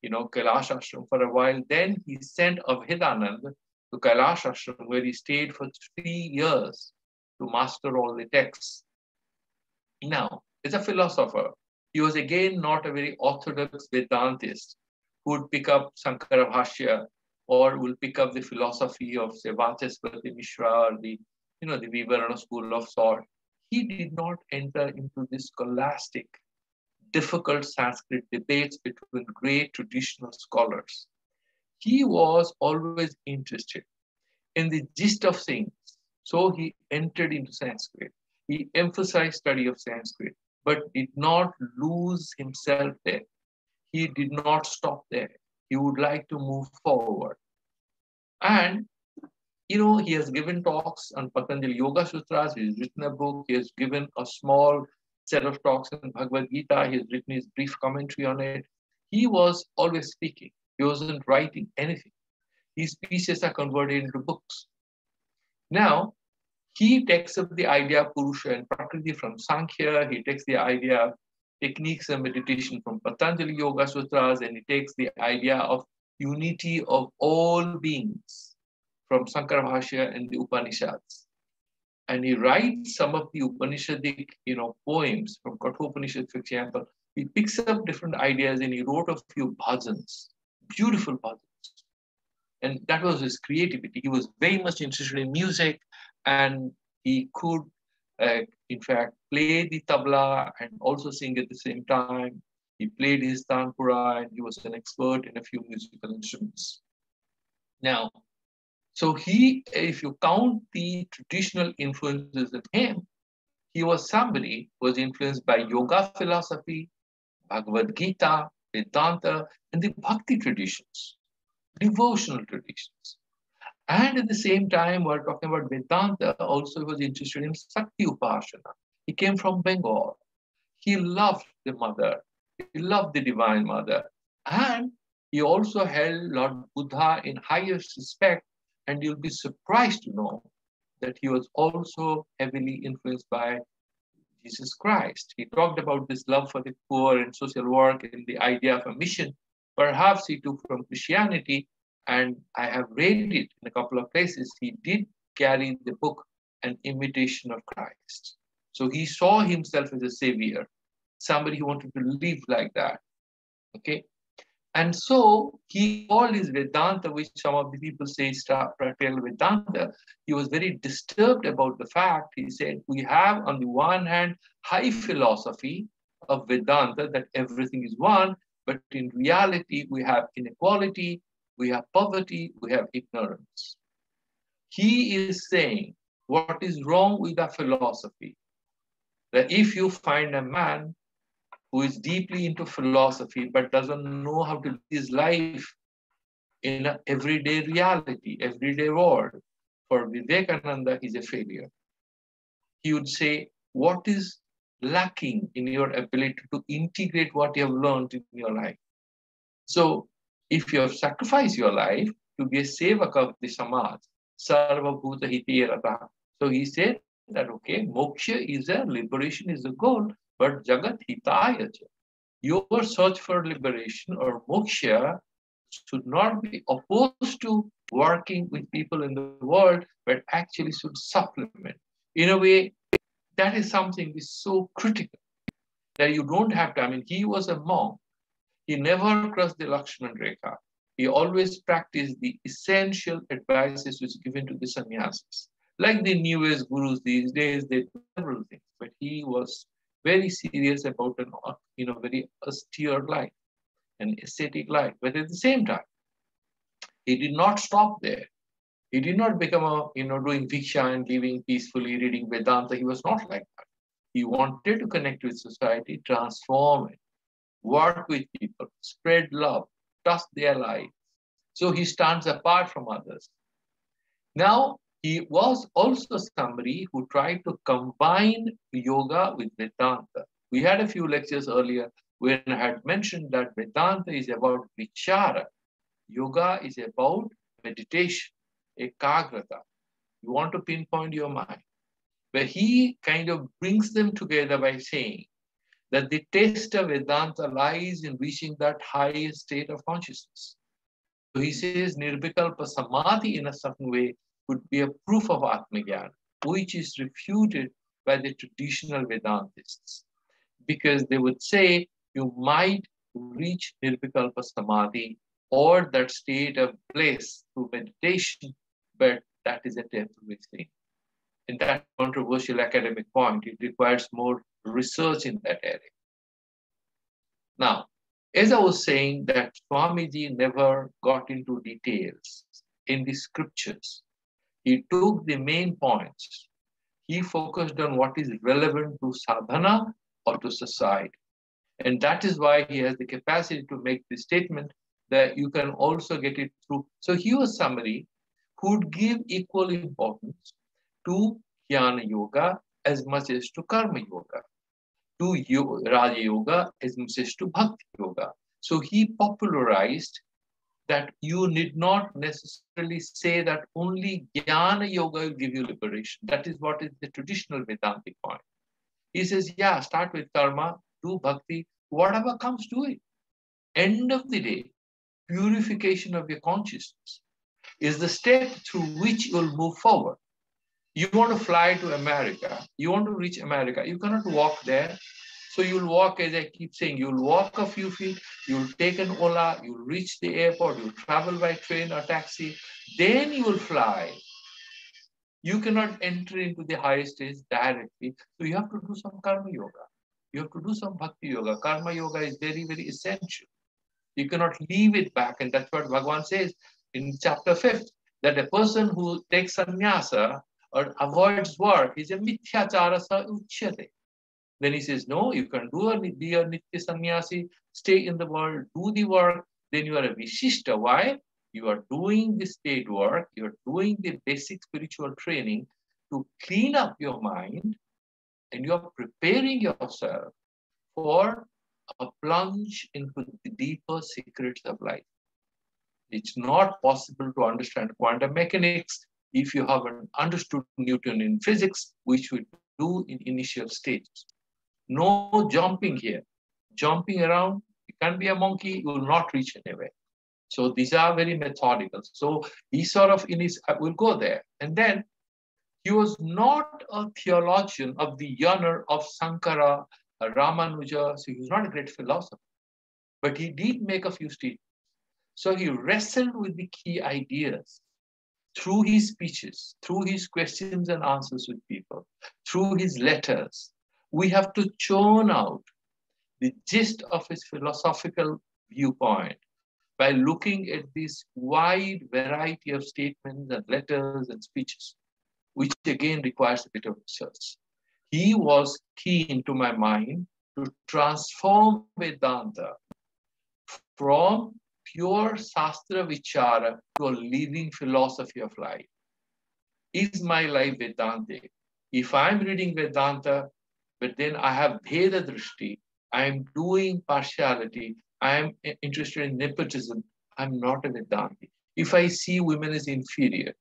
Kailash ashram for a while. Then he sent Abhedanand to Kailash ashram, where he stayed for 3 years to master all the texts. Now, as a philosopher, he was again not a very orthodox Vedantist who would pick up Sankara Bhashya or will pick up the philosophy of, say, Vachaspati Mishra or the Vivarana school of thought. He did not enter into this scholastic, difficult Sanskrit debates between great traditional scholars. He was always interested in the gist of things. So he entered into Sanskrit. He emphasized study of Sanskrit, but did not lose himself there. He did not stop there. He would like to move forward. And, he has given talks on Patanjali Yoga Sutras. He's written a book. He has given a small set of talks in Bhagavad Gita. He has written his brief commentary on it. He was always speaking. He wasn't writing anything. His pieces are converted into books. Now, he takes up the idea of Purusha and Prakriti from Sankhya. He takes the idea of techniques of meditation from Patanjali Yoga Sutras, and he takes the idea of unity of all beings from Sankara Bhashya and the Upanishads. And he writes some of the Upanishadic, poems from Kathopanishad, for example. He picks up different ideas and he wrote a few bhajans, beautiful bhajans. And that was his creativity. He was very much interested in music, and he could, in fact, play the tabla and also sing at the same time. He played his tanpura, and he was an expert in a few musical instruments. Now, So he, if you count the traditional influences in him, he was somebody who was influenced by yoga philosophy, Bhagavad Gita, Vedanta, and the Bhakti traditions, devotional traditions. And at the same time, we're talking about Vedanta, also he was interested in Sakti Upasana. He came from Bengal. He loved the mother. He loved the divine mother. And he also held Lord Buddha in highest respect. And you'll be surprised to know that he was also heavily influenced by Jesus Christ. He talked about this love for the poor and social work and the idea of a mission. Perhaps he took from Christianity, and I have read it in a couple of places. He did carry the book, An Imitation of Christ. So he saw himself as a savior, somebody who wanted to live like that. Okay. And so he called his Vedanta, which some of the people say is practical Vedanta. He was very disturbed about the fact. He said, we have on the one hand high philosophy of Vedanta that everything is one, but in reality we have inequality, we have poverty, we have ignorance. He is saying what is wrong with that philosophy, that if you find a man who is deeply into philosophy but doesn't know how to live his life in an everyday reality, everyday world, for Vivekananda, he's a failure. He would say, what is lacking in your ability to integrate what you have learned in your life? So if you have sacrificed your life to be a sevaka of the samaj, sarva bhuta hite rata. So he said that, okay, moksha is a liberation is a goal, but jagat hitaya. Your search for liberation or moksha should not be opposed to working with people in the world, but actually should supplement. In a way, that is something is so critical that you don't have to. I mean, he was a monk. He never crossed the Lakshman Rekha. He always practiced the essential advices which given to the sannyasis. Like the New Age gurus these days, they do several things, but he was very serious about an very austere life, an ascetic life. But at the same time, he did not stop there. He did not become doing Viksha and living peacefully, reading Vedanta. He was not like that. He wanted to connect with society, transform it, work with people, spread love, touch their lives. So he stands apart from others. Now, he was also somebody who tried to combine yoga with Vedanta. We had a few lectures earlier when I had mentioned that Vedanta is about vichara. Yoga is about meditation, ekagrata. You want to pinpoint your mind. But he kind of brings them together by saying that the test of Vedanta lies in reaching that highest state of consciousness. So he says Nirvikalpa Samadhi in a certain way would be a proof of Atmagyan, which is refuted by the traditional Vedantists. Because they would say you might reach Nirvikalpa Samadhi or that state of bliss through meditation, but that is a temporary thing. In that controversial academic point, it requires more research in that area. Now, as I was saying that Swamiji never got into details in the scriptures. He took the main points. He focused on what is relevant to sadhana or to society. And that is why he has the capacity to make the statement that you can also get it through. So he was somebody who would give equal importance to Jnana Yoga as much as to Karma Yoga, to Raja Yoga as much as to Bhakti Yoga. So he popularized that you need not necessarily say that only Jnana Yoga will give you liberation. That is what is the traditional Vedantic point. He says, yeah, start with karma, do bhakti, whatever comes to it. End of the day, purification of your consciousness is the step through which you will move forward. You want to fly to America. You want to reach America. You cannot walk there. So you'll walk, as I keep saying, you'll walk a few feet, you'll take an Ola, you'll reach the airport, you'll travel by train or taxi, then you will fly. You cannot enter into the highest stage directly. So you have to do some karma yoga. You have to do some bhakti yoga. Karma yoga is very, very essential. You cannot leave it back. And that's what Bhagavan says in chapter 5th, that a person who takes sannyasa or avoids work is a mithyachara sa uchyate. Then he says, no, you can be a nitya sannyasi, stay in the world, do the work, then you are a vishishta. Why? You are doing the state work, you are doing the basic spiritual training to clean up your mind, and you are preparing yourself for a plunge into the deeper secrets of life. It's not possible to understand quantum mechanics if you haven't understood Newtonian physics, which we do in initial stages. No jumping here. Jumping around, you can't be a monkey, you will not reach anywhere. So these are very methodical. So he sort of will go there. And then he was not a theologian of the genre of Sankara, Ramanuja, so he was not a great philosopher. But he did make a few statements. So he wrestled with the key ideas through his speeches, through his questions and answers with people, through his letters. We have to churn out the gist of his philosophical viewpoint by looking at this wide variety of statements and letters and speeches, which again requires a bit of research. He was keen, to my mind, to transform Vedanta from pure Shastra Vichara to a living philosophy of life. Is my life Vedantic? If I'm reading Vedanta, but then I have Bheda Drishti, I'm doing partiality, I'm interested in nepotism, I'm not a Vedanti. If I see women as inferior,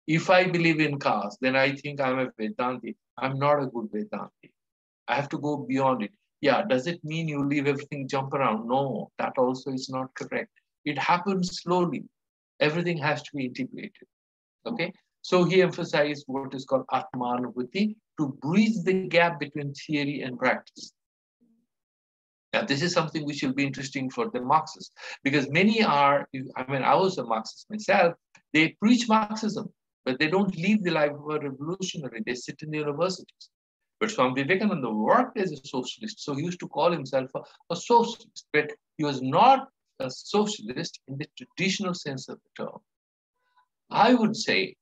if I believe in caste, then I think I'm a Vedanti. I'm not a good Vedanti. I have to go beyond it. Yeah, does it mean you leave everything, jump around? No, that also is not correct. It happens slowly. Everything has to be integrated. Okay? So he emphasized what is called Atmanubhuti to bridge the gap between theory and practice. Now, this is something which will be interesting for the Marxists, because many are, I was a Marxist myself, they preach Marxism, but they don't live the life of a revolutionary. They sit in the universities. But Swami Vivekananda worked as a socialist, so he used to call himself a socialist, but he was not a socialist in the traditional sense of the term. I would say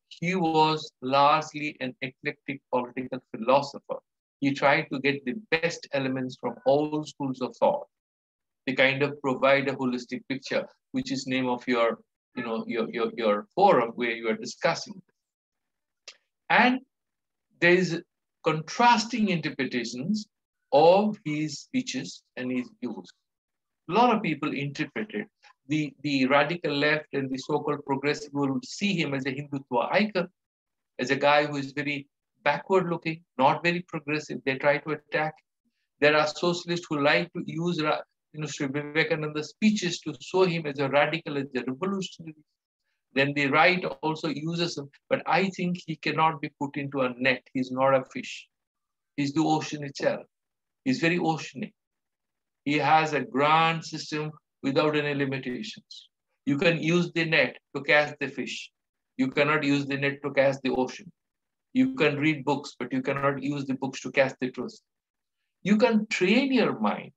he was largely an eclectic political philosopher. He tried to get the best elements from all schools of thought. They kind of provide a holistic picture, which is name of your forum where you are discussing. And there is contrasting interpretations of his speeches and his views. A lot of people interpreted the radical left and the so-called progressive will see him as a Hindutva icon, as a guy who is very backward looking, not very progressive. They try to attack. There are socialists who like to use Sri Vivekananda's speeches to show him as a radical, as a revolutionary. Then the right also uses him, but I think he cannot be put into a net. He's not a fish. He's the ocean itself. He's very oceanic. He has a grand system without any limitations. You can use the net to catch the fish. You cannot use the net to catch the ocean. You can read books, but you cannot use the books to catch the truth. You can train your mind.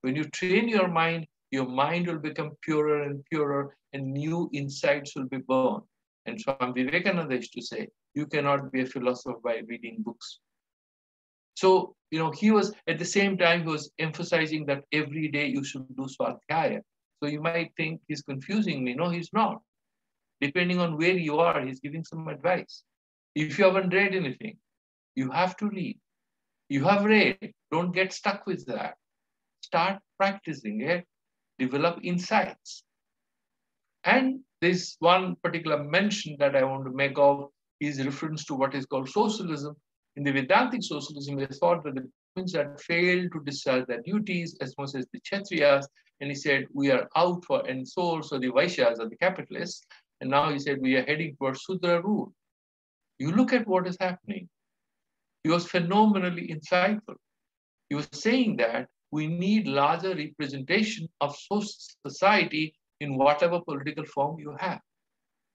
When you train your mind will become purer and purer, and new insights will be born. And Swami Vivekananda used to say, you cannot be a philosopher by reading books. So, he was, at the same time, he was emphasizing that every day you should do Swadhyaya. So you might think he's confusing me. No, he's not. Depending on where you are, he's giving some advice. If you haven't read anything, you have to read. You have read, don't get stuck with that. Start practicing it, develop insights. And this one particular mention that I want to make of is reference to what is called socialism. In the Vedantic socialism, they thought that the Brahmins had failed to discharge their duties as much as the Kshatriyas, and he said, we are out for, and so also the Vaishyas are the capitalists, and now he said, we are heading for Sudra rule. You look at what is happening. He was phenomenally insightful. He was saying that we need larger representation of society in whatever political form you have.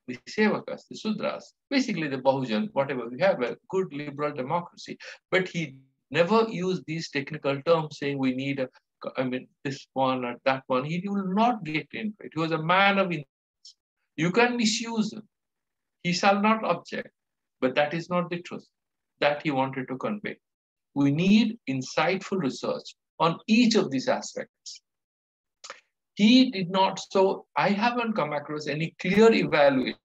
The Sevakas, the Sudras, basically the Bahujan, whatever we have, a good liberal democracy. But he never used these technical terms saying we need this one or that one. He will not get into it. He was a man of insights. You can misuse him. He shall not object. But that is not the truth that he wanted to convey. We need insightful research on each of these aspects. He did not, so I haven't come across any clear evaluation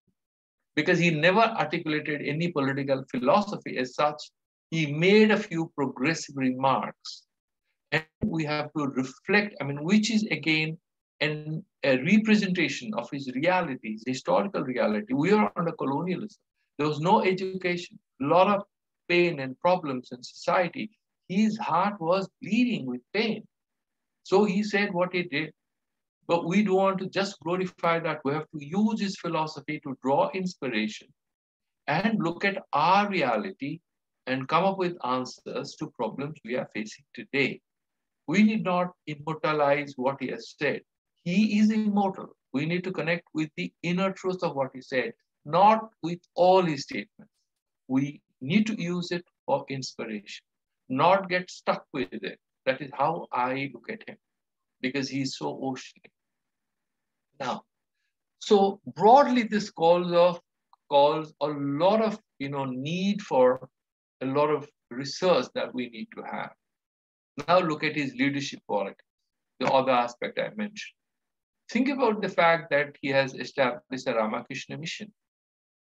because he never articulated any political philosophy as such. He made a few progressive remarks. And we have to reflect, which is again a representation of his reality, his historical reality. We are under colonialism. There was no education, a lot of pain and problems in society. His heart was bleeding with pain. So he said what he did. But we don't want to just glorify that. We have to use his philosophy to draw inspiration and look at our reality and come up with answers to problems we are facing today. We need not immortalize what he has said. He is immortal. We need to connect with the inner truth of what he said, not with all his statements. We need to use it for inspiration, not get stuck with it. That is how I look at him, because he's so oceanic. Now, so broadly, this calls a lot of need for a lot of research that we need to have. Now look at his leadership qualities, the other aspect I mentioned. Think about the fact that he has established a Ramakrishna mission.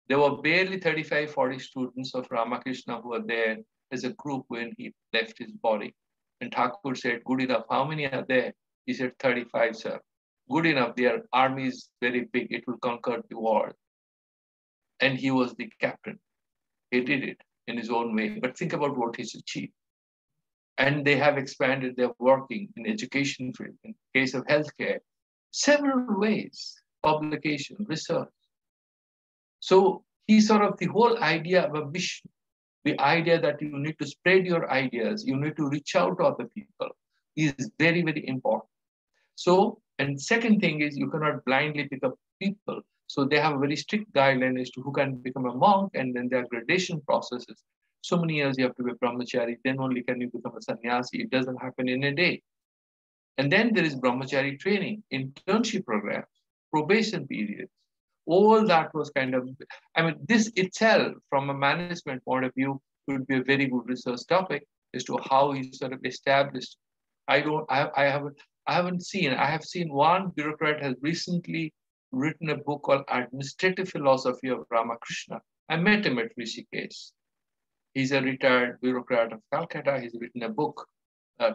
There were barely 35, 40 students of Ramakrishna who were there as a group when he left his body. And Thakur said, good enough. How many are there? He said, 35, sir. Good enough. Their army is very big. It will conquer the world. And he was the captain. He did it in his own way. But think about what he's achieved. And they have expanded their working in education field, in case of healthcare, several ways, publication, research. So he's sort of the whole idea of a mission, the idea that you need to spread your ideas, you need to reach out to other people is very, very important. So, and second thing is you cannot blindly pick up people. So they have a very strict guideline as to who can become a monk, and then there are gradation processes. So many years you have to be a brahmachari, then only can you become a sannyasi. It doesn't happen in a day. And then there is brahmachari training, internship programs, probation periods. All that was kind of, this itself from a management point of view would be a very good research topic as to how he sort of established. I have seen one bureaucrat has recently written a book called Administrative Philosophy of Ramakrishna. I met him at Rishikesh. He's a retired bureaucrat of Calcutta. He's written a book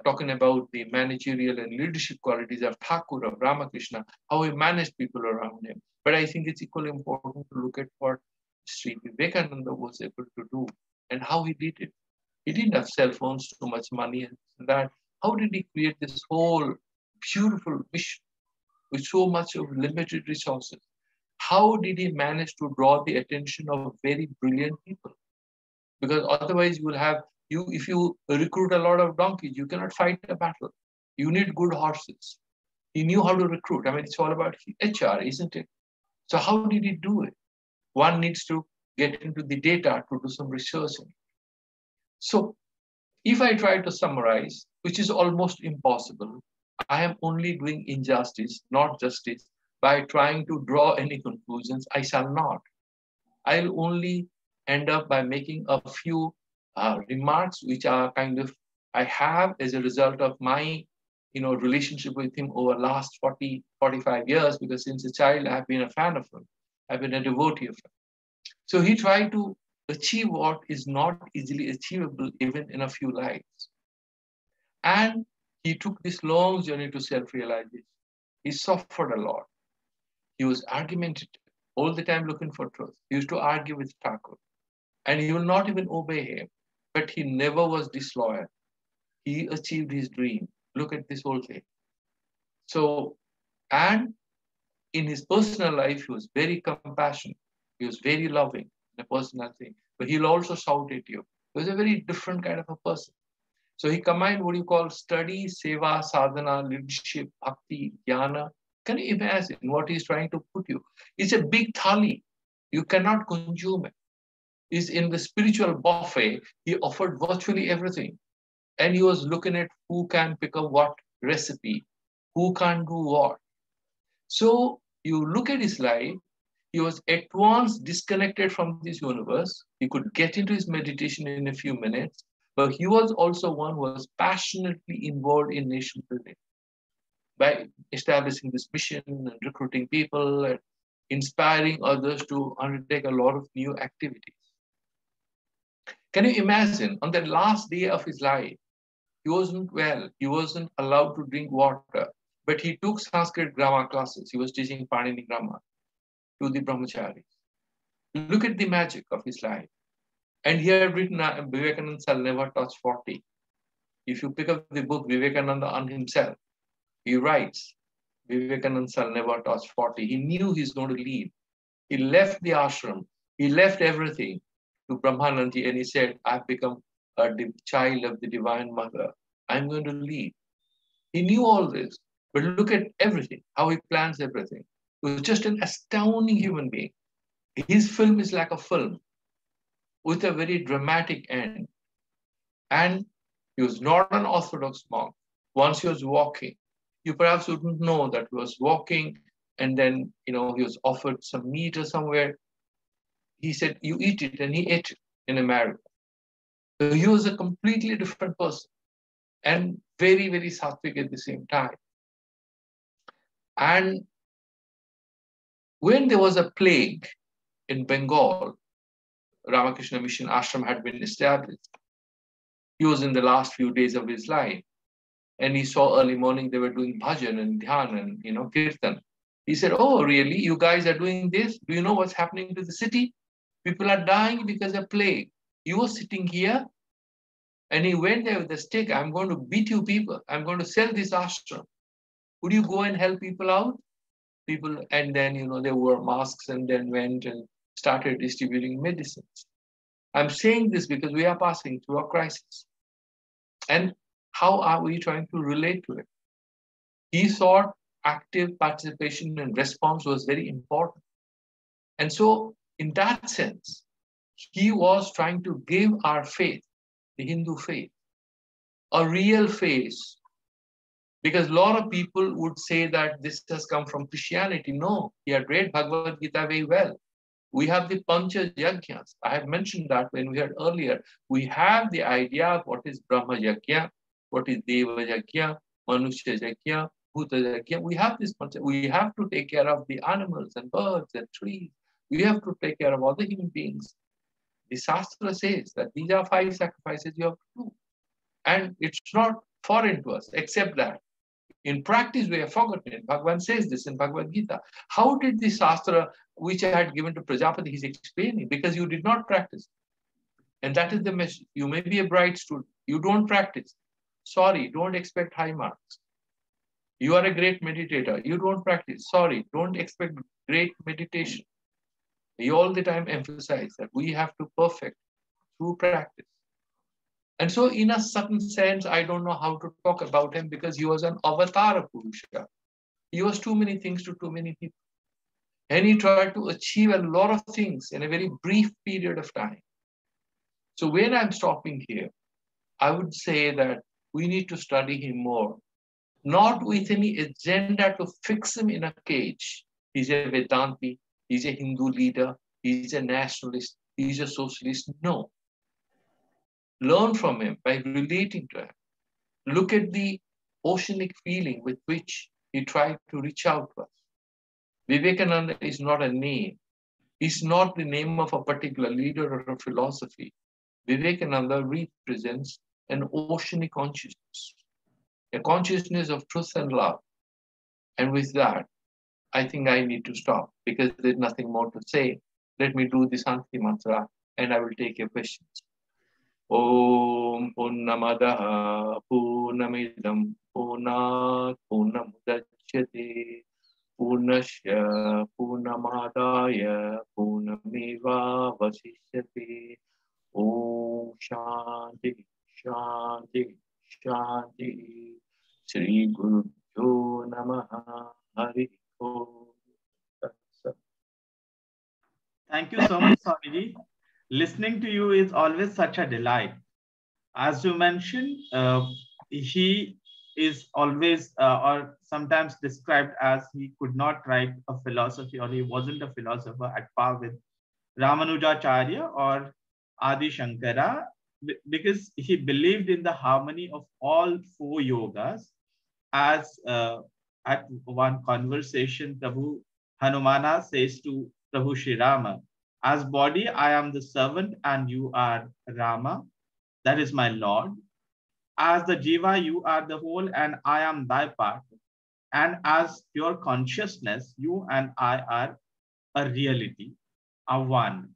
talking about the managerial and leadership qualities of Thakur, of Ramakrishna, how he managed people around him. But I think it's equally important to look at what Sri Vivekananda was able to do and how he did it. He didn't have cell phones, too much money and that. How did he create this whole beautiful mission with so much of limited resources? How did he manage to draw the attention of very brilliant people? Because otherwise you will have, if you recruit a lot of donkeys, you cannot fight a battle. You need good horses. He knew how to recruit. It's all about HR, isn't it? So how did he do it? One needs to get into the data to do some research on it. So if I try to summarize, which is almost impossible, I am only doing injustice, not justice, by trying to draw any conclusions. I shall not. I'll only end up by making a few remarks, which are kind of, I have as a result of my relationship with him over last 40, 45 years, because since a child I have been a fan of him. I've been a devotee of him. So he tried to achieve what is not easily achievable even in a few lives. And he took this long journey to self-realization. He suffered a lot. He was argumentative, all the time looking for truth. He used to argue with Thakur. And he will not even obey him. But he never was disloyal. He achieved his dream. Look at this whole thing. So, and in his personal life, he was very compassionate. He was very loving in a personal thing. But he'll also shout at you. He was a very different kind of a person. So he combined what you call study, seva, sadhana, leadership, bhakti, jnana. Can you imagine what he's trying to put you? It's a big thali. You cannot consume it. Is in the spiritual buffet, he offered virtually everything. And he was looking at who can pick up what recipe, who can do what. So you look at his life, He was at once disconnected from this universe. He could get into his meditation in a few minutes, but he was also one who was passionately involved in nation building by establishing this mission and recruiting people and inspiring others to undertake a lot of new activities. Can you imagine, on the last day of his life, he wasn't well, he wasn't allowed to drink water, but he took Sanskrit grammar classes. He was teaching Panini grammar to the brahmacharis. Look at the magic of his life. And he had written, Vivekananda shall never touch 40. If you pick up the book Vivekananda on himself, he writes, Vivekananda shall never touch 40. He knew he's going to leave. He left the ashram. He left everything to Brahmanandi and he said, I've become a child of the Divine Mother. I'm going to leave. He knew all this, but look at everything, how he plans everything. He was just an astounding human being. His film is like a film with a very dramatic end. And he was not an orthodox monk. Once he was walking, you perhaps wouldn't know that he was walking and then, he was offered some meat or somewhere. He said, you eat it, and he ate it in America. So he was a completely different person and very, very sattvic at the same time. And when there was a plague in Bengal, Ramakrishna Mission Ashram had been established. He was in the last few days of his life. And he saw early morning they were doing bhajan and dhyan and, kirtan. He said, oh, really? You guys are doing this? Do you know what's happening to the city? People are dying because of plague. You were sitting here. And he went there with a stick. I'm going to beat you people. I'm going to sell this ashram. Would you go and help people out? People, and then, they wore masks and then went and started distributing medicines. I'm saying this because we are passing through a crisis. And how are we trying to relate to it? He thought active participation and response was very important. And so, in that sense, he was trying to give our faith, the Hindu faith, a real face. Because a lot of people would say that this has come from Christianity. No, he had read Bhagavad Gita very well. We have the Pancha Yajnas. I have mentioned that when we heard earlier. We have the idea of what is Brahma Yajna, what is Deva Yajna, Manusya Yajna, Bhuta Yajna. We have this Pancha. We have to take care of the animals and birds and trees. We have to take care of all the human beings. The Shastra says that these are 5 sacrifices you have to do. And it's not foreign to us, except that in practice, we have forgotten it. Bhagavan says this in Bhagavad Gita. How did the Shastra, which I had given to Prajapati, he's explaining? Because you did not practice. And that is the message. You may be a bright student. You don't practice. Sorry, don't expect high marks. You are a great meditator. You don't practice. Sorry, don't expect great meditation. We all the time emphasize that we have to perfect through practice. And so in a certain sense, I don't know how to talk about him because he was an avatar Purusha. He was too many things to too many people. And he tried to achieve a lot of things in a very brief period of time. So when I'm stopping here, I would say that we need to study him more, not with any agenda to fix him in a cage. He's a Vedanti, he's a Hindu leader, he's a nationalist, he's a socialist. No. Learn from him by relating to him. Look at the oceanic feeling with which he tried to reach out to us. Vivekananda is not a name. He's not the name of a particular leader or a philosophy. Vivekananda represents an oceanic consciousness, a consciousness of truth and love. And with that, I think I need to stop because there's nothing more to say. Let me do the Santi mantra and I will take your questions. Om Purnamadaha Purnamidam Purnat Purnamudachyate Purnasya Purnamadaya Purnameva Vasishyate. Om Shanti Shanti Shanti. Shri Guru Bhyo Namaha. Hari Om. Thank you so much, Swamiji. Listening to you is always such a delight. As you mentioned, he is always or sometimes described as he could not write a philosophy, or he wasn't a philosopher at par with Ramanujacharya or Adi Shankara, because he believed in the harmony of all four yogas. As at one conversation, Prabhu Hanumana says to Prabhu Shri Rama, as body, I am the servant and you are Rama, that is my Lord. As the Jiva, you are the whole and I am thy part. And as pure consciousness, you and I are a reality, a one.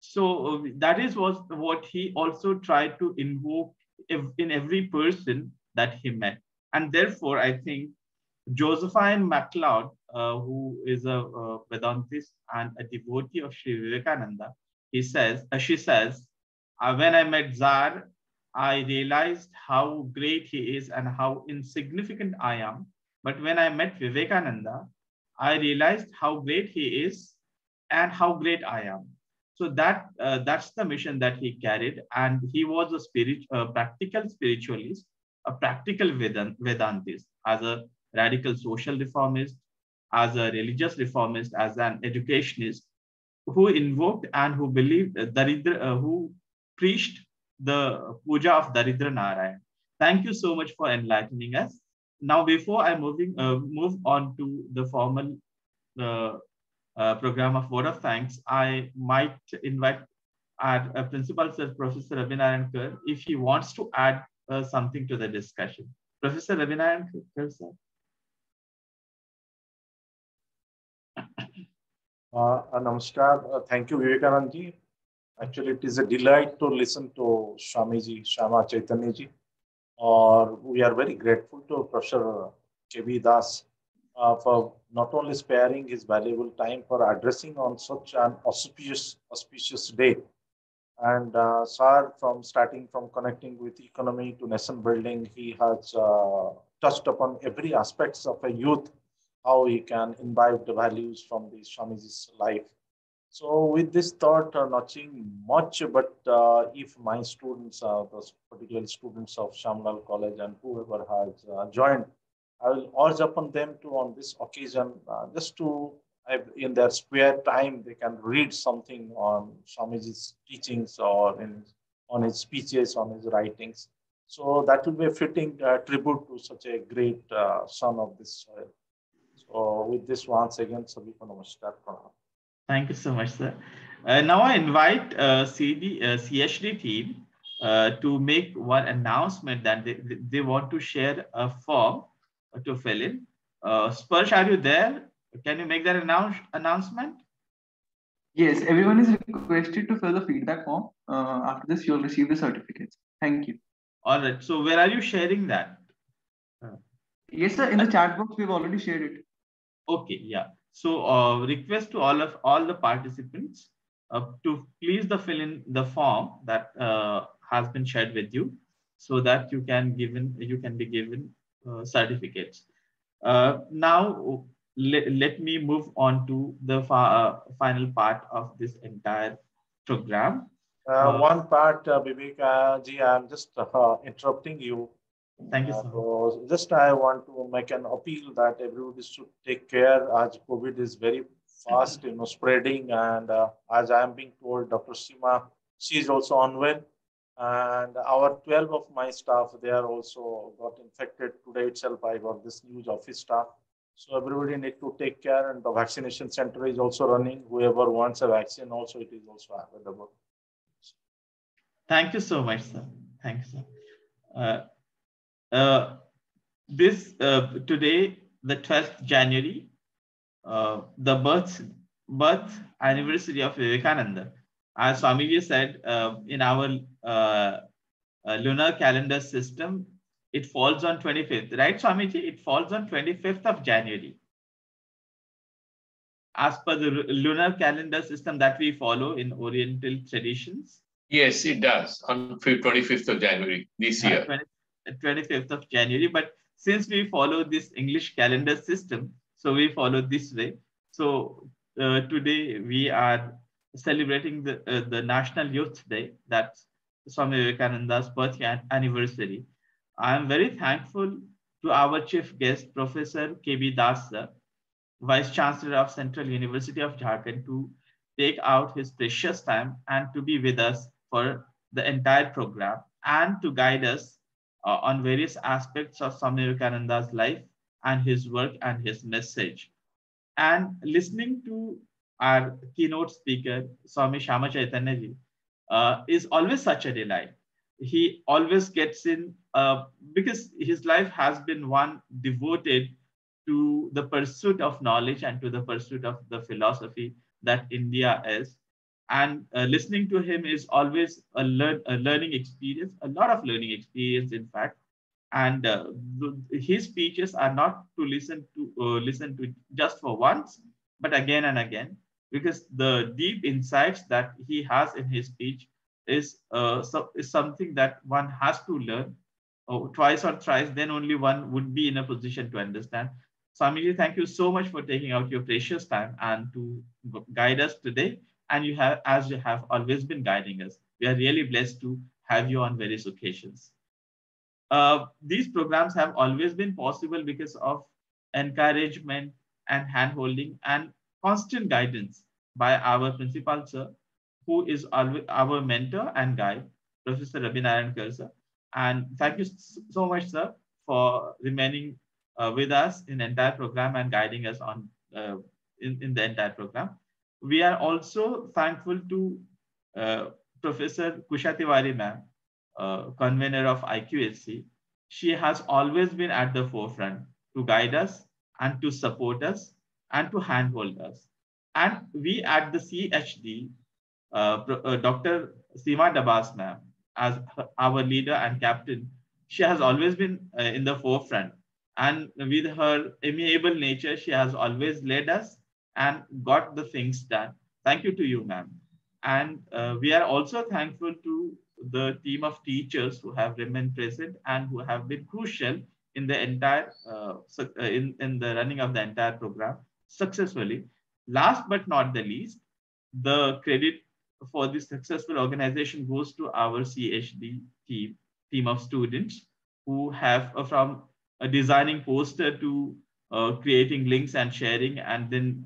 So that is what he also tried to invoke in every person that he met. And therefore, I think Josephine MacLeod, who is a Vedantist and a devotee of Sri Vivekananda, she says, when I met Tsar, I realized how great he is and how insignificant I am. But when I met Vivekananda, I realized how great he is and how great I am. So that's the mission that he carried, and he was a practical spiritualist, a practical Vedantist, as a radical social reformist, as a religious reformist, as an educationist, who invoked and who believed who preached the puja of Daridra Narayan. Thank you so much for enlightening us. Now, before I move on to the formal program of word of thanks, I might invite our principal sir, Professor Rabinarayan Kar, if he wants to add something to the discussion. Professor Rabinarayan Kar, sir. Namaskar. Thank you, Vivekanand ji. Actually, it is a delight to listen to Swamiji, Shyama Chaitanya ji. We are very grateful to Professor K.V. Das for not only sparing his valuable time for addressing on such an auspicious day. And Sir, from starting from connecting with economy to nation building, he has touched upon every aspects of a youth, how he can imbibe the values from the Swamiji's life. So with this thought, nothing much, but if my students, those particular students of Shamlal College and whoever has joined, I will urge upon them to on this occasion, just to in their spare time, they can read something on Swamiji's teachings or on his speeches, on his writings. So that will be a fitting tribute to such a great son of this soil. So with this, once again, Sabhi ko namaskar. Pranam. Thank you so much, sir. Now I invite CHD team to make one announcement that they want to share a form to fill in. Sparsh, are you there? Can you make that announcement? Yes, everyone is requested to fill the feedback form. After this, you'll receive the certificates. Thank you. All right. So where are you sharing that? Yes, sir. In the chat box, we've already shared it. Okay. Yeah. So request to all the participants to please fill in the form that has been shared with you, so that you can be given certificates. Now let me move on to the final part of this entire program. One part, Vivek ji, I'm just interrupting you. Thank you, sir. So just I want to make an appeal that everybody should take care as COVID is very fast, spreading. And as I am being told, Dr. Seema, she is also unwell. And our 12 of my staff, they are also got infected. Today itself, I got this news, office staff. So everybody need to take care. And the vaccination center is also running. Whoever wants a vaccine also, it is also available. Thank you so much, sir. Thank you, sir. Today, the 12th January, the birth anniversary of Vivekananda. As Swamiji said, in our lunar calendar system, it falls on 25th, right, Swamiji? It falls on 25th of January. As per the lunar calendar system that we follow in Oriental traditions. Yes, it does, on 25th of January this year. 25th of January, but since we follow this English calendar system, so we follow this way. So today we are celebrating the National Youth Day, that's Swami Vivekananda's birth anniversary. I am very thankful to our chief guest, Professor K.B. Das, sir, Vice Chancellor of Central University of Jharkhand, to take out his precious time and to be with us for the entire program and to guide us on various aspects of Swami Vivekananda's life and his work and his message. And listening to our keynote speaker, Swami Shyama Chaitanya ji, is always such a delight. He always gets in, because his life has been one devoted to the pursuit of knowledge and to the pursuit of the philosophy that India is. And listening to him is always a learning experience, a lot of learning experience, in fact. And his speeches are not to listen to just for once, but again and again, because the deep insights that he has in his speech is something that one has to learn twice or thrice, then only one would be in a position to understand. Swamiji, thank you so much for taking out your precious time and to guide us today. And you have, as you have always been guiding us, we are really blessed to have you on various occasions. These programs have always been possible because of encouragement and handholding and constant guidance by our principal, sir, who is our mentor and guide, Professor Rabinarayan Kar. And thank you so much, sir, for remaining with us in the entire program and guiding us on in the entire program. We are also thankful to Professor Kusha Tiwari ma'am, convener of IQSC. She has always been at the forefront to guide us and to support us and to handhold us. And we at the CHD, Dr. Seema Dabas ma'am, as our leader and captain, she has always been in the forefront. And with her amiable nature, she has always led us and got the things done. Thank you to you, ma'am. And we are also thankful to the team of teachers who have remained present and who have been crucial in the entire in the running of the entire program successfully. Last but not the least, the credit for this successful organization goes to our CHD team of students who have from designing poster to creating links and sharing and then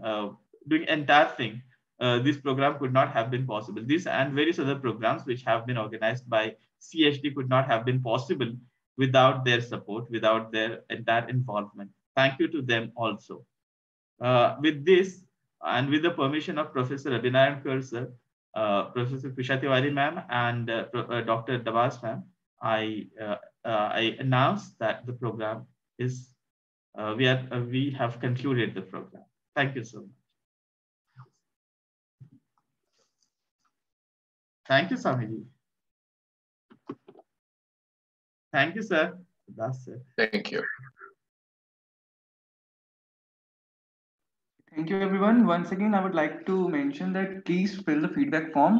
doing entire thing. This program could not have been possible. This and various other programs which have been organized by CHD could not have been possible without their support, without their entire involvement. Thank you to them also. With this, and with the permission of Professor Abhinayan Kar sir, Professor Kusha Tiwari ma'am, and Dr. Dabas ma'am, I announce that the program is, we have concluded the program. Thank you so much. Thank you, Swamiji. Thank you, sir. That's it. Thank you. Thank you, everyone. Once again, I would like to mention that please fill the feedback form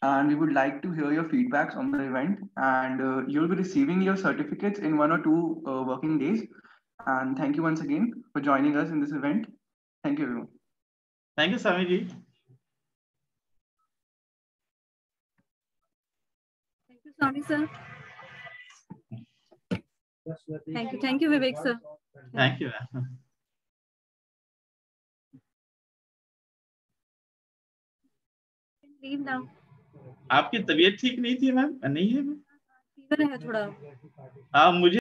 and we would like to hear your feedbacks on the event. And you'll be receiving your certificates in 1 or 2 working days. And thank you once again for joining us in this event. Thank you, everyone. Thank you, Swamiji. Thank you, Swami sir. Thank you, Vivek sir. Thank you. Leave now. आपकी तबीयत ठीक नहीं थी ma'am? नहीं है ma'am? Fever है थोड़ा। मुझे